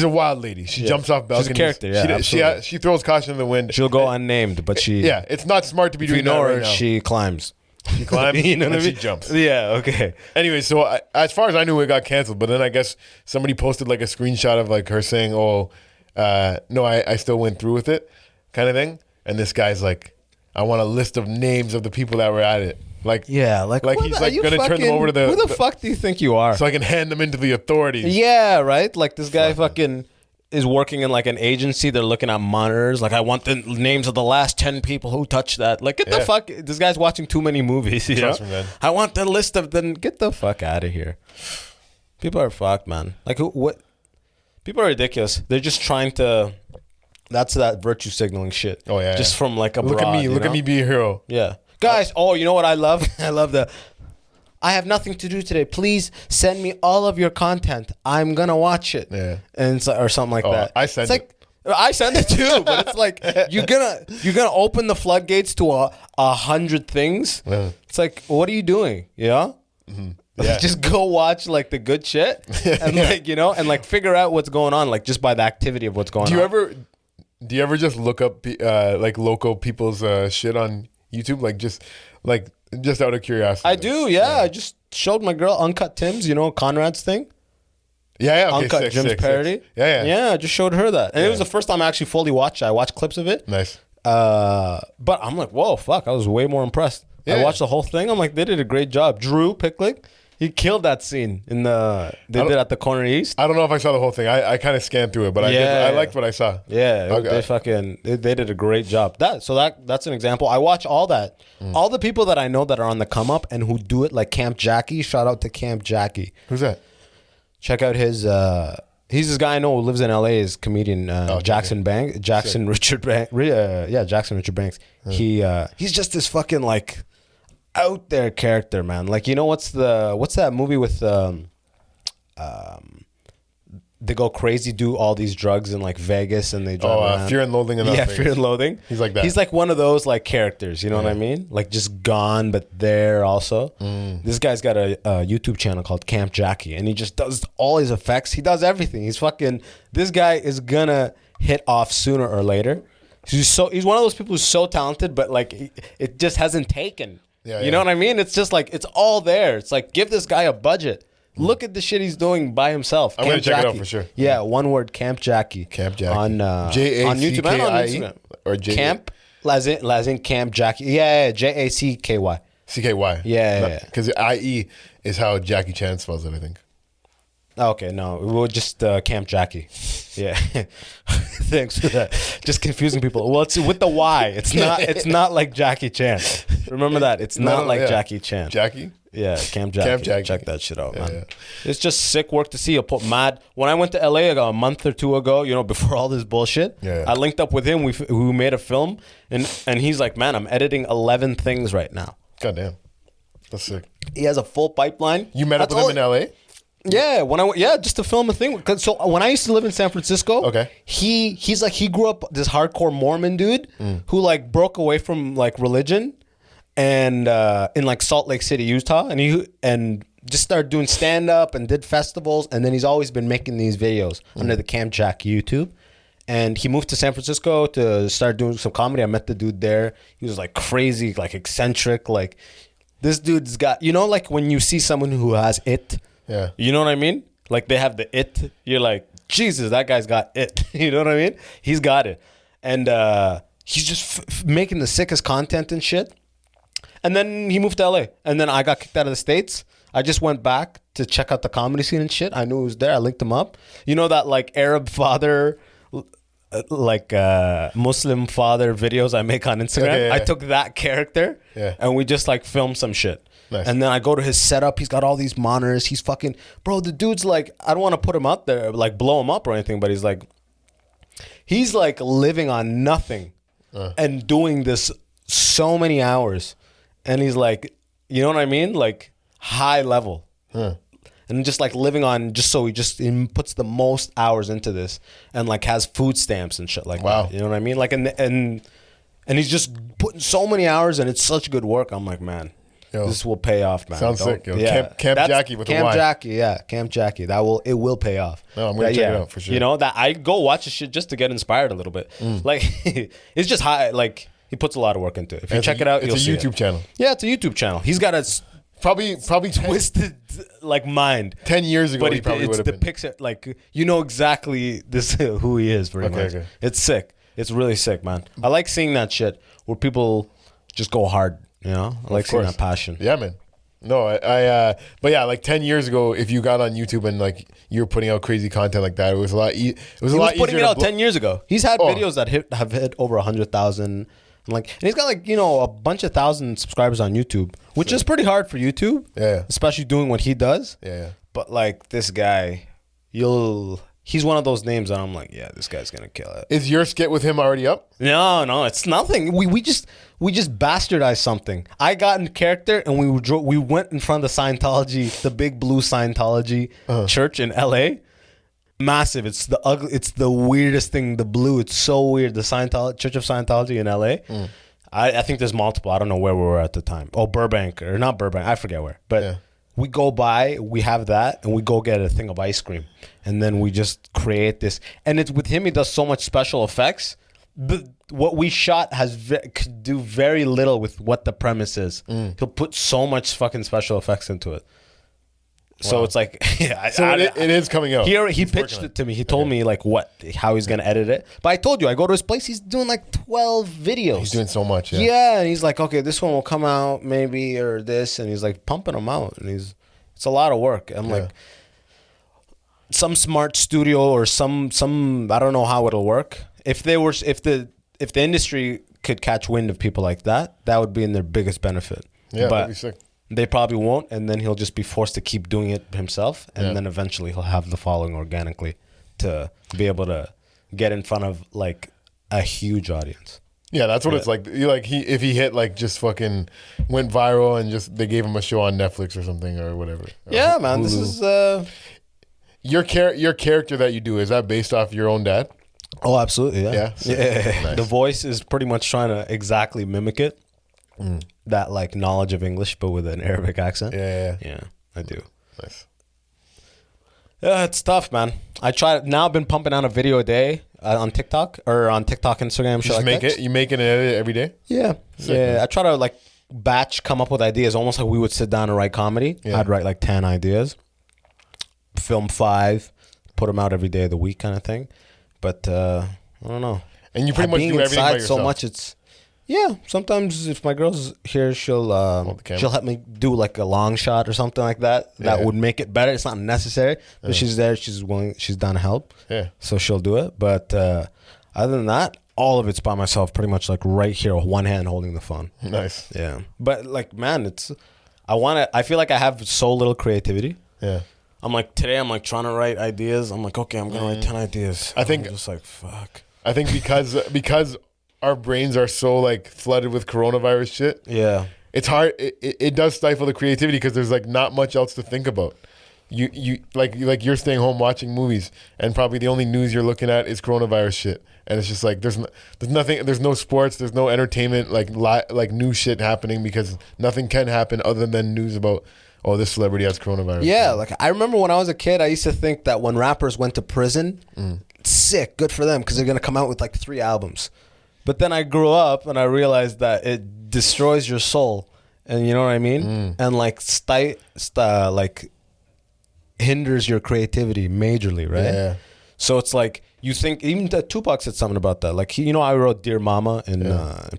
a wild lady. She jumps off balconies. She's a character. Yeah, absolutely. She throws caution in the wind. She'll go unnamed, but she. Yeah, it's not smart to be If you doing know that her, right now. she climbs. She climbs You know and what I she mean? jumps. Yeah. Okay. Anyway, so as far as I knew, it got canceled. But then I guess somebody posted like a screenshot of like her saying, "Oh, no, I still went through with it," kind of thing. And this guy's like, "I want a list of names of the people that were at it." Like, Yeah. Like what he's the- like are you gonna turn them over to the. Who the fuck do you think you are? So I can hand them into the authorities. Yeah. Right. Like this guy fucking is working in like an agency. They're looking at monitors. Like I want the names of the last 10 people who touched that. Like get the fuck. This guy's watching too many movies. You Trust know? me, man. I want the list of them. Get the fuck out of here. People are fucked, man. Like what? People are ridiculous. They're just trying to. That's that virtue signaling shit. Oh, yeah, Just yeah. from like abroad. Look at me. you Look know? at me be a hero. Yeah. Guys, you know what I love? I love I have nothing to do today. Please send me all of your content. I'm gonna watch it. Yeah. And it's like, or something like that. I send it's like, I send it too, but it's like you're gonna open the floodgates to 100 things. Yeah. It's like, what are you doing? Yeah. Yeah. Just go watch like the good shit and like and like figure out what's going on, like just by the activity of what's going on. Do you ever just look up like local people's shit on YouTube, like just out of curiosity? I do, yeah. I just showed my girl Uncut Tim's, Conrad's thing. Yeah, okay, Uncut Jim's parody. Yeah. I just showed her that, and it was the first time I actually fully watched it. I watched clips of it. Nice. But I'm like, whoa, fuck! I was way more impressed. I Yeah. watched the whole thing. I'm like, they did a great job. Drew Picklick, he killed that scene in they did at the Corner East. I don't know if I saw the whole thing. I kind of scanned through it, but I liked what I saw. Yeah, Okay. they did a great job. That's an example. I watch all that. All the people that I know that are on the come up and who do it, like Camp Jackie. Shout out to Camp Jackie. Who's that? Check out his. He's this guy I know who lives in LA. Is comedian Jackson Banks. Jackson Richard Banks. Jackson Richard Banks. He's just this fucking like out there character, man. Like what's that movie with they go crazy, do all these drugs in like Vegas, and they drive around. Fear and Loathing in Las Vegas. Fear and Loathing. He's like that. He's like one of those like characters. You know what I mean? Like just gone, but there also. This guy's got a YouTube channel called Camp Jackie, and he just does all his effects. He does everything. He's fucking. This guy is gonna hit off sooner or later. He's one of those people who's so talented, but like it just hasn't taken. You know what I mean? It's just like it's all there. It's like give this guy a budget. Look at the shit he's doing by himself. I'm gonna check it out for sure. Yeah, one word, Camp Jackie. Camp Jackie. On J-A-C-K-I-E on YouTube and on Instagram. Or Camp, as in Camp Jackie. Yeah, Jacky. CKY. Yeah. Because IE is how Jackie Chan spells it, I think. Okay, no, we'll just Camp Jackie. Yeah, thanks for that. Just confusing people. Well, it's with the Y. It's not like Jackie Chan. Remember that. It's not like Jackie Chan. Jackie? Yeah, Camp Jackie. Camp Jackie. Check that shit out, man. Yeah. It's just sick work to see. You put mad. When I went to LA a month or two ago, before all this bullshit, I linked up with him. We made a film, and he's like, man, I'm editing 11 things right now. Goddamn, that's sick. He has a full pipeline. You met up with him in LA? Yeah, just to film a thing. So when I used to live in San Francisco, he grew up this hardcore Mormon dude who like broke away from like religion, and in like Salt Lake City, Utah, and just started doing stand up and did festivals, and then he's always been making these videos under the Camp Jack YouTube. And he moved to San Francisco to start doing some comedy. I met the dude there. He was like crazy, like eccentric, like this dude's got like when you see someone who has it. Yeah. You know what I mean? Like they have the it. You're like, Jesus, that guy's got it. You know what I mean? He's got it. And he's just making the sickest content and shit. And then he moved to LA. And then I got kicked out of the States. I just went back to check out the comedy scene and shit. I knew he was there. I linked him up. You know that like Arab father, like Muslim father videos I make on Instagram? Yeah. I took that character and we just like filmed some shit. Nice. And then I go to his setup. He's got all these monitors. He's fucking... Bro, the dude's like... I don't want to put him out there, like blow him up or anything, but he's like... He's like living on nothing and doing this so many hours. And he's like... You know what I mean? Like high level. And just like living on... Just so he puts the most hours into this. And like has food stamps and shit like that. You know what I mean? Like and he's just putting so many hours and it's such good work. I'm like, man... Yo, this will pay off, man. Sounds sick. Yo. Yeah. Camp Jackie with Camp a Y. Jackie, yeah. Camp Jackie. It will pay off. No, I'm gonna check it out for sure. That I go watch the shit just to get inspired a little bit. Like it's just high. Like he puts a lot of work into it. If you check it out, you'll see it's a YouTube channel. Yeah, it's a YouTube channel. He's got a probably twisted like mind. 10 years ago, but he probably would have been. Picture like exactly this who he is. Pretty much. Okay. It's sick. It's really sick, man. I like seeing that shit where people just go hard. I like seeing that passion. Yeah, man. No, but yeah, like 10 years ago, if you got on YouTube and like you were putting out crazy content like that, it was a lot. It was a lot easier. He was putting it out 10 years ago. He's had videos that have hit over 100,000, and he's got like a bunch of thousand subscribers on YouTube, which is pretty hard for YouTube. Yeah, especially doing what he does. Yeah. But like this guy, he's one of those names that I'm like, yeah, this guy's gonna kill it. Is your skit with him already up? No, it's nothing. We just bastardized something. I got in character and we went in front of the Scientology, the big blue Scientology church in LA. Massive. It's the weirdest thing. The blue. It's so weird. The Church of Scientology in LA. I think there's multiple. I don't know where we were at the time. Oh, Burbank or not Burbank. I forget where. But. Yeah. We go by, we have that, and we go get a thing of ice cream. And then we just create this. And it's with him, he does so much special effects. But what we shot could do very little with what the premise is. He'll put so much fucking special effects into it. So it's like... it is coming out. He pitched it to me. He told me like how he's going to edit it. But I told you, I go to his place, he's doing like 12 videos. He's doing so much, Yeah, and he's like, okay, this one will come out maybe, or this. And he's like pumping them out. And it's a lot of work. I'm like, some smart studio or some I don't know how it'll work. If the industry could catch wind of people like that would be in their biggest benefit. Yeah, but that'd be sick. They probably won't, and then he'll just be forced to keep doing it himself, and then eventually he'll have the following organically to be able to get in front of like a huge audience. Yeah, that's what it's like. If he hit like just fucking went viral and just they gave him a show on Netflix or something or whatever. Yeah, man, this is. your character that you do, is that based off your own dad? Oh, absolutely. Yeah. Yeah? Yeah. Nice. The voice is pretty much trying to exactly mimic it. That like knowledge of English, but with an Arabic accent. Yeah. I do. Nice. Yeah, it's tough, man. I try now. I've been pumping out a video a day on TikTok or on TikTok, Instagram. Just make it. You make it and edit it every day. Yeah, Sick, yeah. man. I try to like batch, come up with ideas, almost like we would sit down and write comedy. Yeah. I'd write like 10 ideas, film 5, put them out every day of the week, kind of thing. But I don't know. And you pretty much Being do everything by inside yourself. so much. It's sometimes if my girl's here, she'll the camera. help me do like a long shot or something like that. That Yeah. would make it better. It's not necessary, but she's there. She's willing. She's down to help. Yeah. So she'll do it. But other than that, all of it's by myself. Pretty much like right here, one hand holding the phone. Nice. Yeah. But like, man, I feel like I have so little creativity. Yeah. I'm like, today I'm like trying to write ideas. I'm like, okay, I'm going to write 10 ideas. I think- I'm just like, fuck. I think because our brains are so like flooded with coronavirus shit, Yeah. it's hard. It does stifle the creativity because there's like not much else to think about. You like you're staying home watching movies, and probably the only news you're looking at is coronavirus shit, and it's just like there's nothing, there's no sports, there's no entertainment, like new shit happening because nothing can happen other than news about this celebrity has coronavirus. Yeah, like I remember when I was a kid, I used to think that when rappers went to prison, sick, good for them because they're gonna come out with like 3 albums. But then I grew up and I realized that it destroys your soul, and you know what I mean, and like like hinders your creativity majorly, right? Yeah. So it's like you think even Tupac said something about that. Like I wrote "Dear Mama" in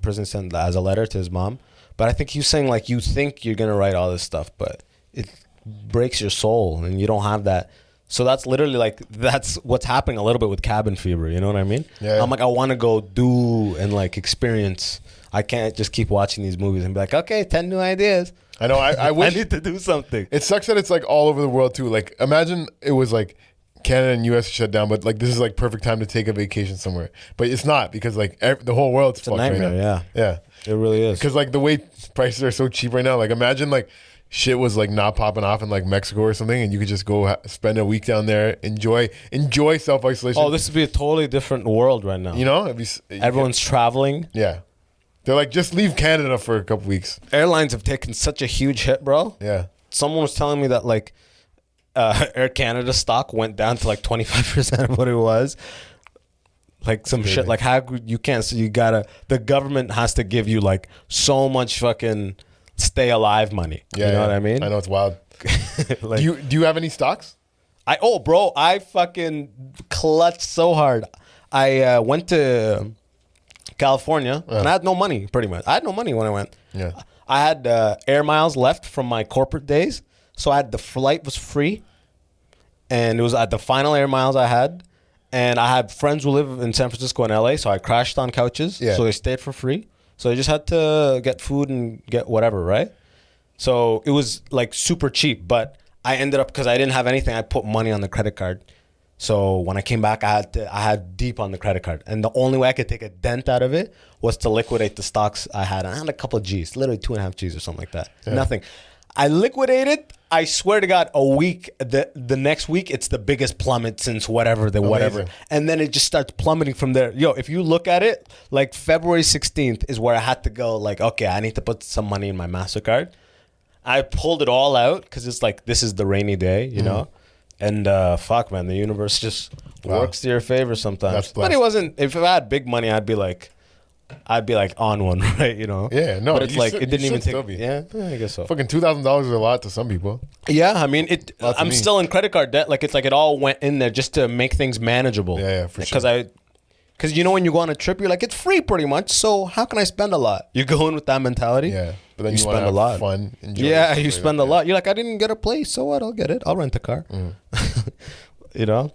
prison, sent as a letter to his mom. But I think he was saying like you think you're gonna write all this stuff, but it breaks your soul, and you don't have that. So that's literally that's what's happening a little bit with Cabin Fever. You know what I mean? Yeah. I'm like, I want to go do and like experience. I can't just keep watching these movies and be like, okay, 10 new ideas. I know. I wish I need to do something. It sucks that it's like all over the world too. Like imagine it was like Canada and US shut down, but like this is like perfect time to take a vacation somewhere. But it's not because like the whole world's It's a fucked right nightmare. now. Yeah, it really is. Because like the way prices are so cheap right now, like imagine like shit was like not popping off in like Mexico or something, and you could just go spend a week down there, enjoy self isolation. Oh, this would be a totally different world right now. You know, Everyone's traveling. Yeah, they're like just leave Canada for a couple weeks. Airlines have taken such a huge hit, bro. Yeah, Someone was telling me that like Air Canada stock went down to like 25% of what it was. Like some shit. Like how you can't. So the government has to give you like so much fucking stay alive money. yeah. You know what I mean? I know it's wild. Like, Do you have any stocks? I fucking clutched so hard. I went to California and I had no money. Pretty much, I had no money when I went. Yeah. I had air miles left from my corporate days, so the flight was free, and it was at the final air miles I had. And I had friends who live in San Francisco and LA, so I crashed on couches. Yeah. So they stayed for free. So I just had to get food and get whatever, right? So it was like super cheap, but I ended up, because I didn't have anything, I put money on the credit card. So when I came back, I had deep on the credit card. And the only way I could take a dent out of it was to liquidate the stocks I had. I had a couple of G's, literally 2.5 G's or something like that. Yeah. Nothing. I liquidated. I swear to God, a week, the next week, it's the biggest plummet since whatever. And then it just starts plummeting from there. Yo, if you look at it, like February 16th is where I had to go, like, okay, I need to put some money in my MasterCard. I pulled it all out because it's like, this is the rainy day, you know? And fuck, man, the universe just works to your favor sometimes. That's But it blessed. wasn't, if I had big money, I'd be like on one, right? You know? Yeah, no, But it's you like, should- it didn't you even should take, still be. yeah, I guess so. Fucking $2,000 is a lot to some people. Yeah, I mean, Lot to I'm me. still in credit card debt. Like, it's like it all went in there just to make things manageable. Yeah, for sure. Because you know, when you go on a trip, you're like, it's free pretty much. So how can I spend a lot? You go in with that mentality. Yeah, but then You you, want spend to a lot. fun. Enjoy Yeah, it. you spend a lot. You're like, I didn't get a place, so what? I'll get it. I'll rent a car. You know?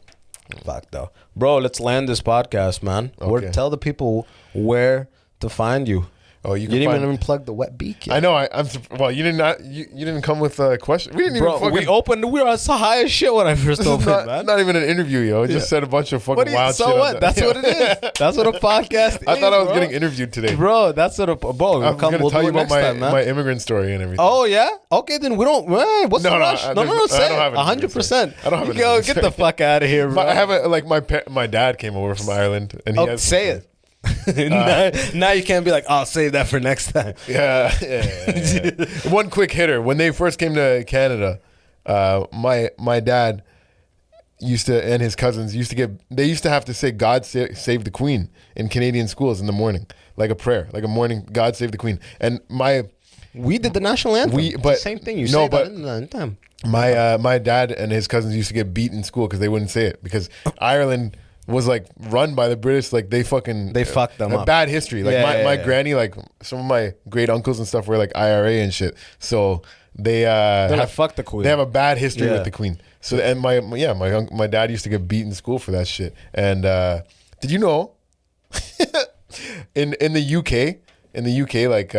Fuck though, bro. Let's land this podcast, man. Okay. Tell the people where to find you. Oh, you You can didn't find. even plug the wet beak yet. I know. Well, you did not. You didn't come with a question. We didn't Bro, even we fucking. opened. We were as high as shit when I first This is opened, man. not even an interview, yo. It just said a bunch of fucking What do you, wild so shit. what? That's what it is. That's what a podcast is. I thought I was bro. getting interviewed today. Bro, that's what a bro. I'm We'll gonna tell do you it about next time, man. my immigrant story and everything. Oh yeah. Okay, then we don't. What's No, the no, rush? I- No, there's- I say don't have it. an 100%. I don't have an Yo, immigrant get the story. fuck out of here, bro. I have a, like my dad came over from Ireland and he Oh, has say it. Now you can't be like, I'll save that for next time. Yeah. One quick hitter. When they first came to Canada, my dad used to, and his cousins used to have to say God save the Queen in Canadian schools in the morning, like a prayer, like a morning God save the Queen. And We did the national anthem. We- It's but- the same thing. You no, say but- that in the time. my dad and his cousins used to get beat in school because they wouldn't say it because Ireland was like run by the British. Like they fucked them a up. bad history. Like Yeah, my yeah. granny, like some of my great uncles and stuff were like IRA and shit. So they're like, fuck the Queen. They have a bad history Yeah. with the Queen. So and my dad used to get beat in school for that shit. And did you know in the UK like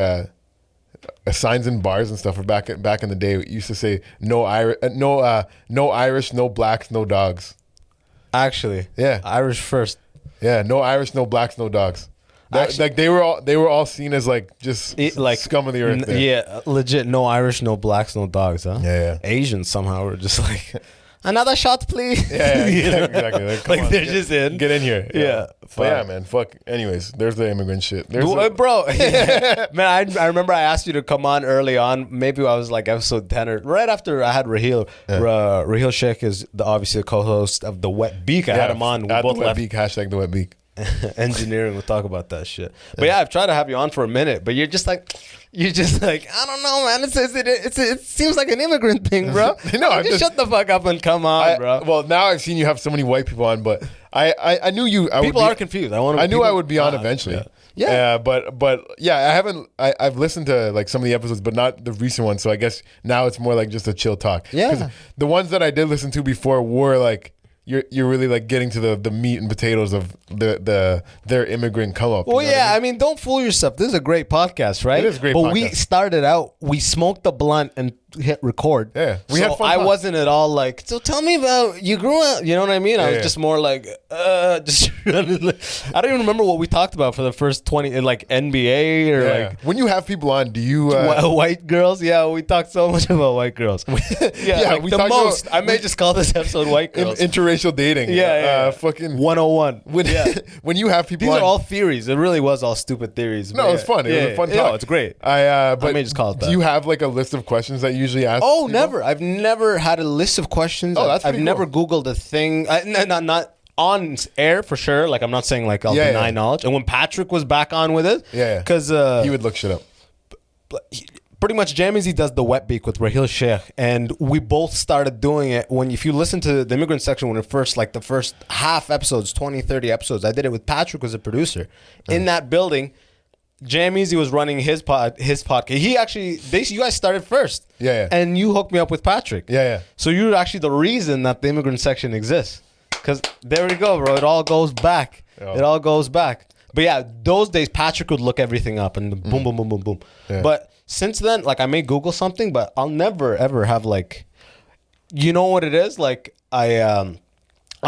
signs in bars and stuff were back in the day it used to say no Irish, no blacks, no dogs. Actually, Yeah. Irish first. Yeah, no Irish, no blacks, no dogs. Actually- Like they were all seen as like just Like scum of the earth. there. Yeah, legit. No Irish, no blacks, no dogs. Huh? Yeah. Asians somehow were just like another shot, please. Yeah, You know? exactly. Like, come Like on, they're just in. Get in here. Yeah. But yeah, Fuck. man. Fuck. Anyways, there's the immigrant shit. There's Bro, man, I remember I asked you to come on early on. Maybe I was like episode 10 or right after I had Raheel. Raheel Sheikh is obviously the co-host of The Wet Beak. I had him on. We at both the wet left beak. Hashtag the wet beak. engineering. We'll talk about that shit. But yeah, I've tried to have you on for a minute, but you're just like, I don't know, man. It seems like an immigrant thing, bro. No, I'm just just- shut the fuck up and come on, bro. Well, now I've seen you have so many white people on, but I knew you. People are confused. I knew I would be on eventually. Yeah. But yeah, I haven't. I've listened to like some of the episodes, but not the recent ones. So I guess now it's more like just a chill talk. Yeah. 'Cause the ones that I did listen to before were like you're really like getting to the meat and potatoes of their immigrant come up. Well, you know what yeah, I I mean, don't fool yourself. This is a great podcast, right? It is a great But we podcast. started out, we smoked the blunt and hit record. Yeah, we so had fun I talk. wasn't at all like, so tell me about, you grew up, you know what I mean? I was yeah. just more like, just, I don't even remember what we talked about for the first 20, like NBA or Yeah. like When you have people on, do you? white girls. Yeah, we talked so much about white girls. Yeah, like we the talked about- most. I may just call this episode white girls. interracial dating. Yeah. Fucking 101. when when you have people These on. are all theories. It really was all stupid theories. No, but it was fun. It was a fun talk. No, it's great. But may just call it do that. you have like a list of questions that you usually ask? Oh, people? never. I've never had a list of questions. Oh, that's I've pretty never cool. Googled a thing. Not on air for sure. Like I'm not saying like I'll Yeah, deny yeah. knowledge. And when Patrick was back on with it, Yeah. because He would look shit up. pretty much JamEasy does the wet beak with Raheel Sheikh, and we both started doing it when, if you listen to the immigrant section, when it first, like the first half episodes, 20, 30 episodes, I did it with Patrick as a producer. In that building, JamEasy was running his podcast. He actually, you guys started first. Yeah. And you hooked me up with Patrick. Yeah. So you're actually the reason that the immigrant section exists. Because there we go, bro. It all goes back. Yeah. It all goes back. But yeah, those days, Patrick would look everything up and boom, boom, boom, boom, boom. Yeah. But since then, like I may Google something, but I'll never, ever have like, you know what it is? Like I'll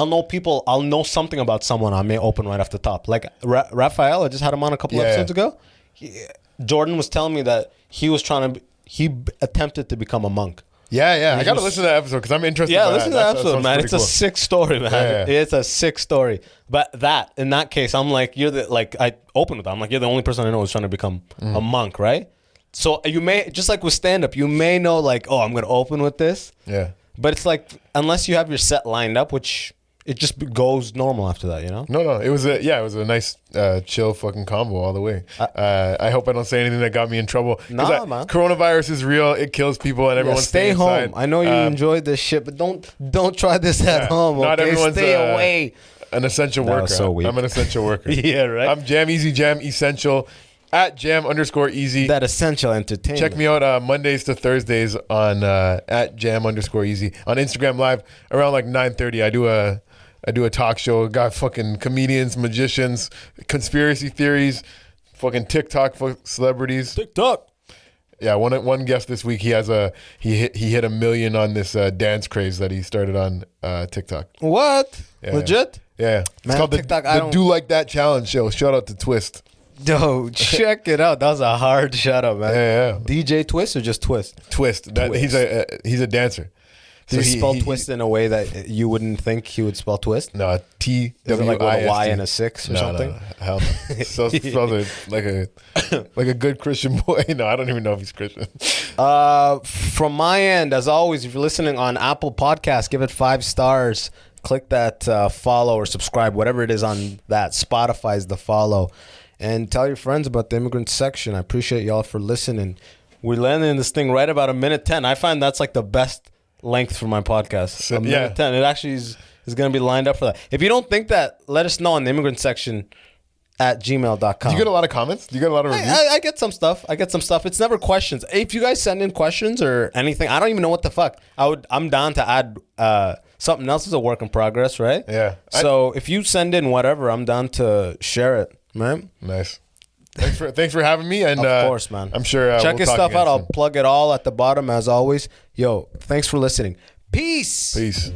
know something about someone I may open right off the top. Like Raphael, I just had him on a couple Yeah. episodes ago. Jordan was telling me that he attempted to become a monk. Yeah. I gotta listen to that episode because I'm interested. Yeah, by listen to That that episode, sounds man. pretty It's a cool. sick story, man. Yeah. It's a sick story. But in that case, I'm like, I open with that. I'm like, you're the only person I know who's trying to become a monk, right? So you may, just like with stand-up, you may know like, oh, I'm going to open with this. Yeah. But it's like, unless you have your set lined up, which it just goes normal after that, you know? No. It was a nice, chill fucking combo all the way. I hope I don't say anything that got me in trouble. 'Cause Nah, man. Coronavirus is real. It kills people, and Yeah, everyone stay home. inside. I know you enjoyed this shit, but don't try this at home. Not Okay? everyone's, Stay away. An essential That worker. was so weak. I'm an essential worker. Yeah, right? I'm JamEasy, Jam Essential at Jam_Easy. That essential entertainment. Check me out Mondays to Thursdays on at Jam_Easy on Instagram Live around like 9:30. I do a talk show. Got fucking comedians, magicians, conspiracy theories, fucking TikTok for celebrities. TikTok. Yeah, one guest this week, he hit 1 million on this dance craze that he started on TikTok. What? Yeah. Legit? Yeah. It's Man, called TikTok, I the don't- Do Like That Challenge show. Shout out to Twist. Yo, check it out. That was a hard shout out, man. Yeah. DJ Twist or just Twist? Twist. He's a dancer. Did he spell he- Twist in a way that you wouldn't think he would spell Twist? No, T Is it W like with I a Y S and T. a 6 or No, something? no, hell no. So like a good Christian boy. No, I don't even know if he's Christian. From my end, as always, if you're listening on Apple Podcasts, give it 5 stars. Click that follow or subscribe, whatever it is on that. Spotify's the follow. And tell your friends about the Immigrant section. I appreciate y'all for listening. We're landing this thing right about 1:10. I find that's like the best length for my podcast. A minute 10. It actually is going to be lined up for that. If you don't think that, let us know on the Immigrant section at gmail.com. Do you get a lot of comments? Do you get a lot of reviews? I get some stuff. It's never questions. If you guys send in questions or anything, I don't even know what the fuck. I'm down to add something else is a work in progress, right? Yeah. So if you send in whatever, I'm down to share it, man. Nice. Thanks for having me. And Of course, man. I'm sure check we'll his talk stuff again out. I'll soon. plug it all at the bottom as always. Yo, thanks for listening. Peace. Peace.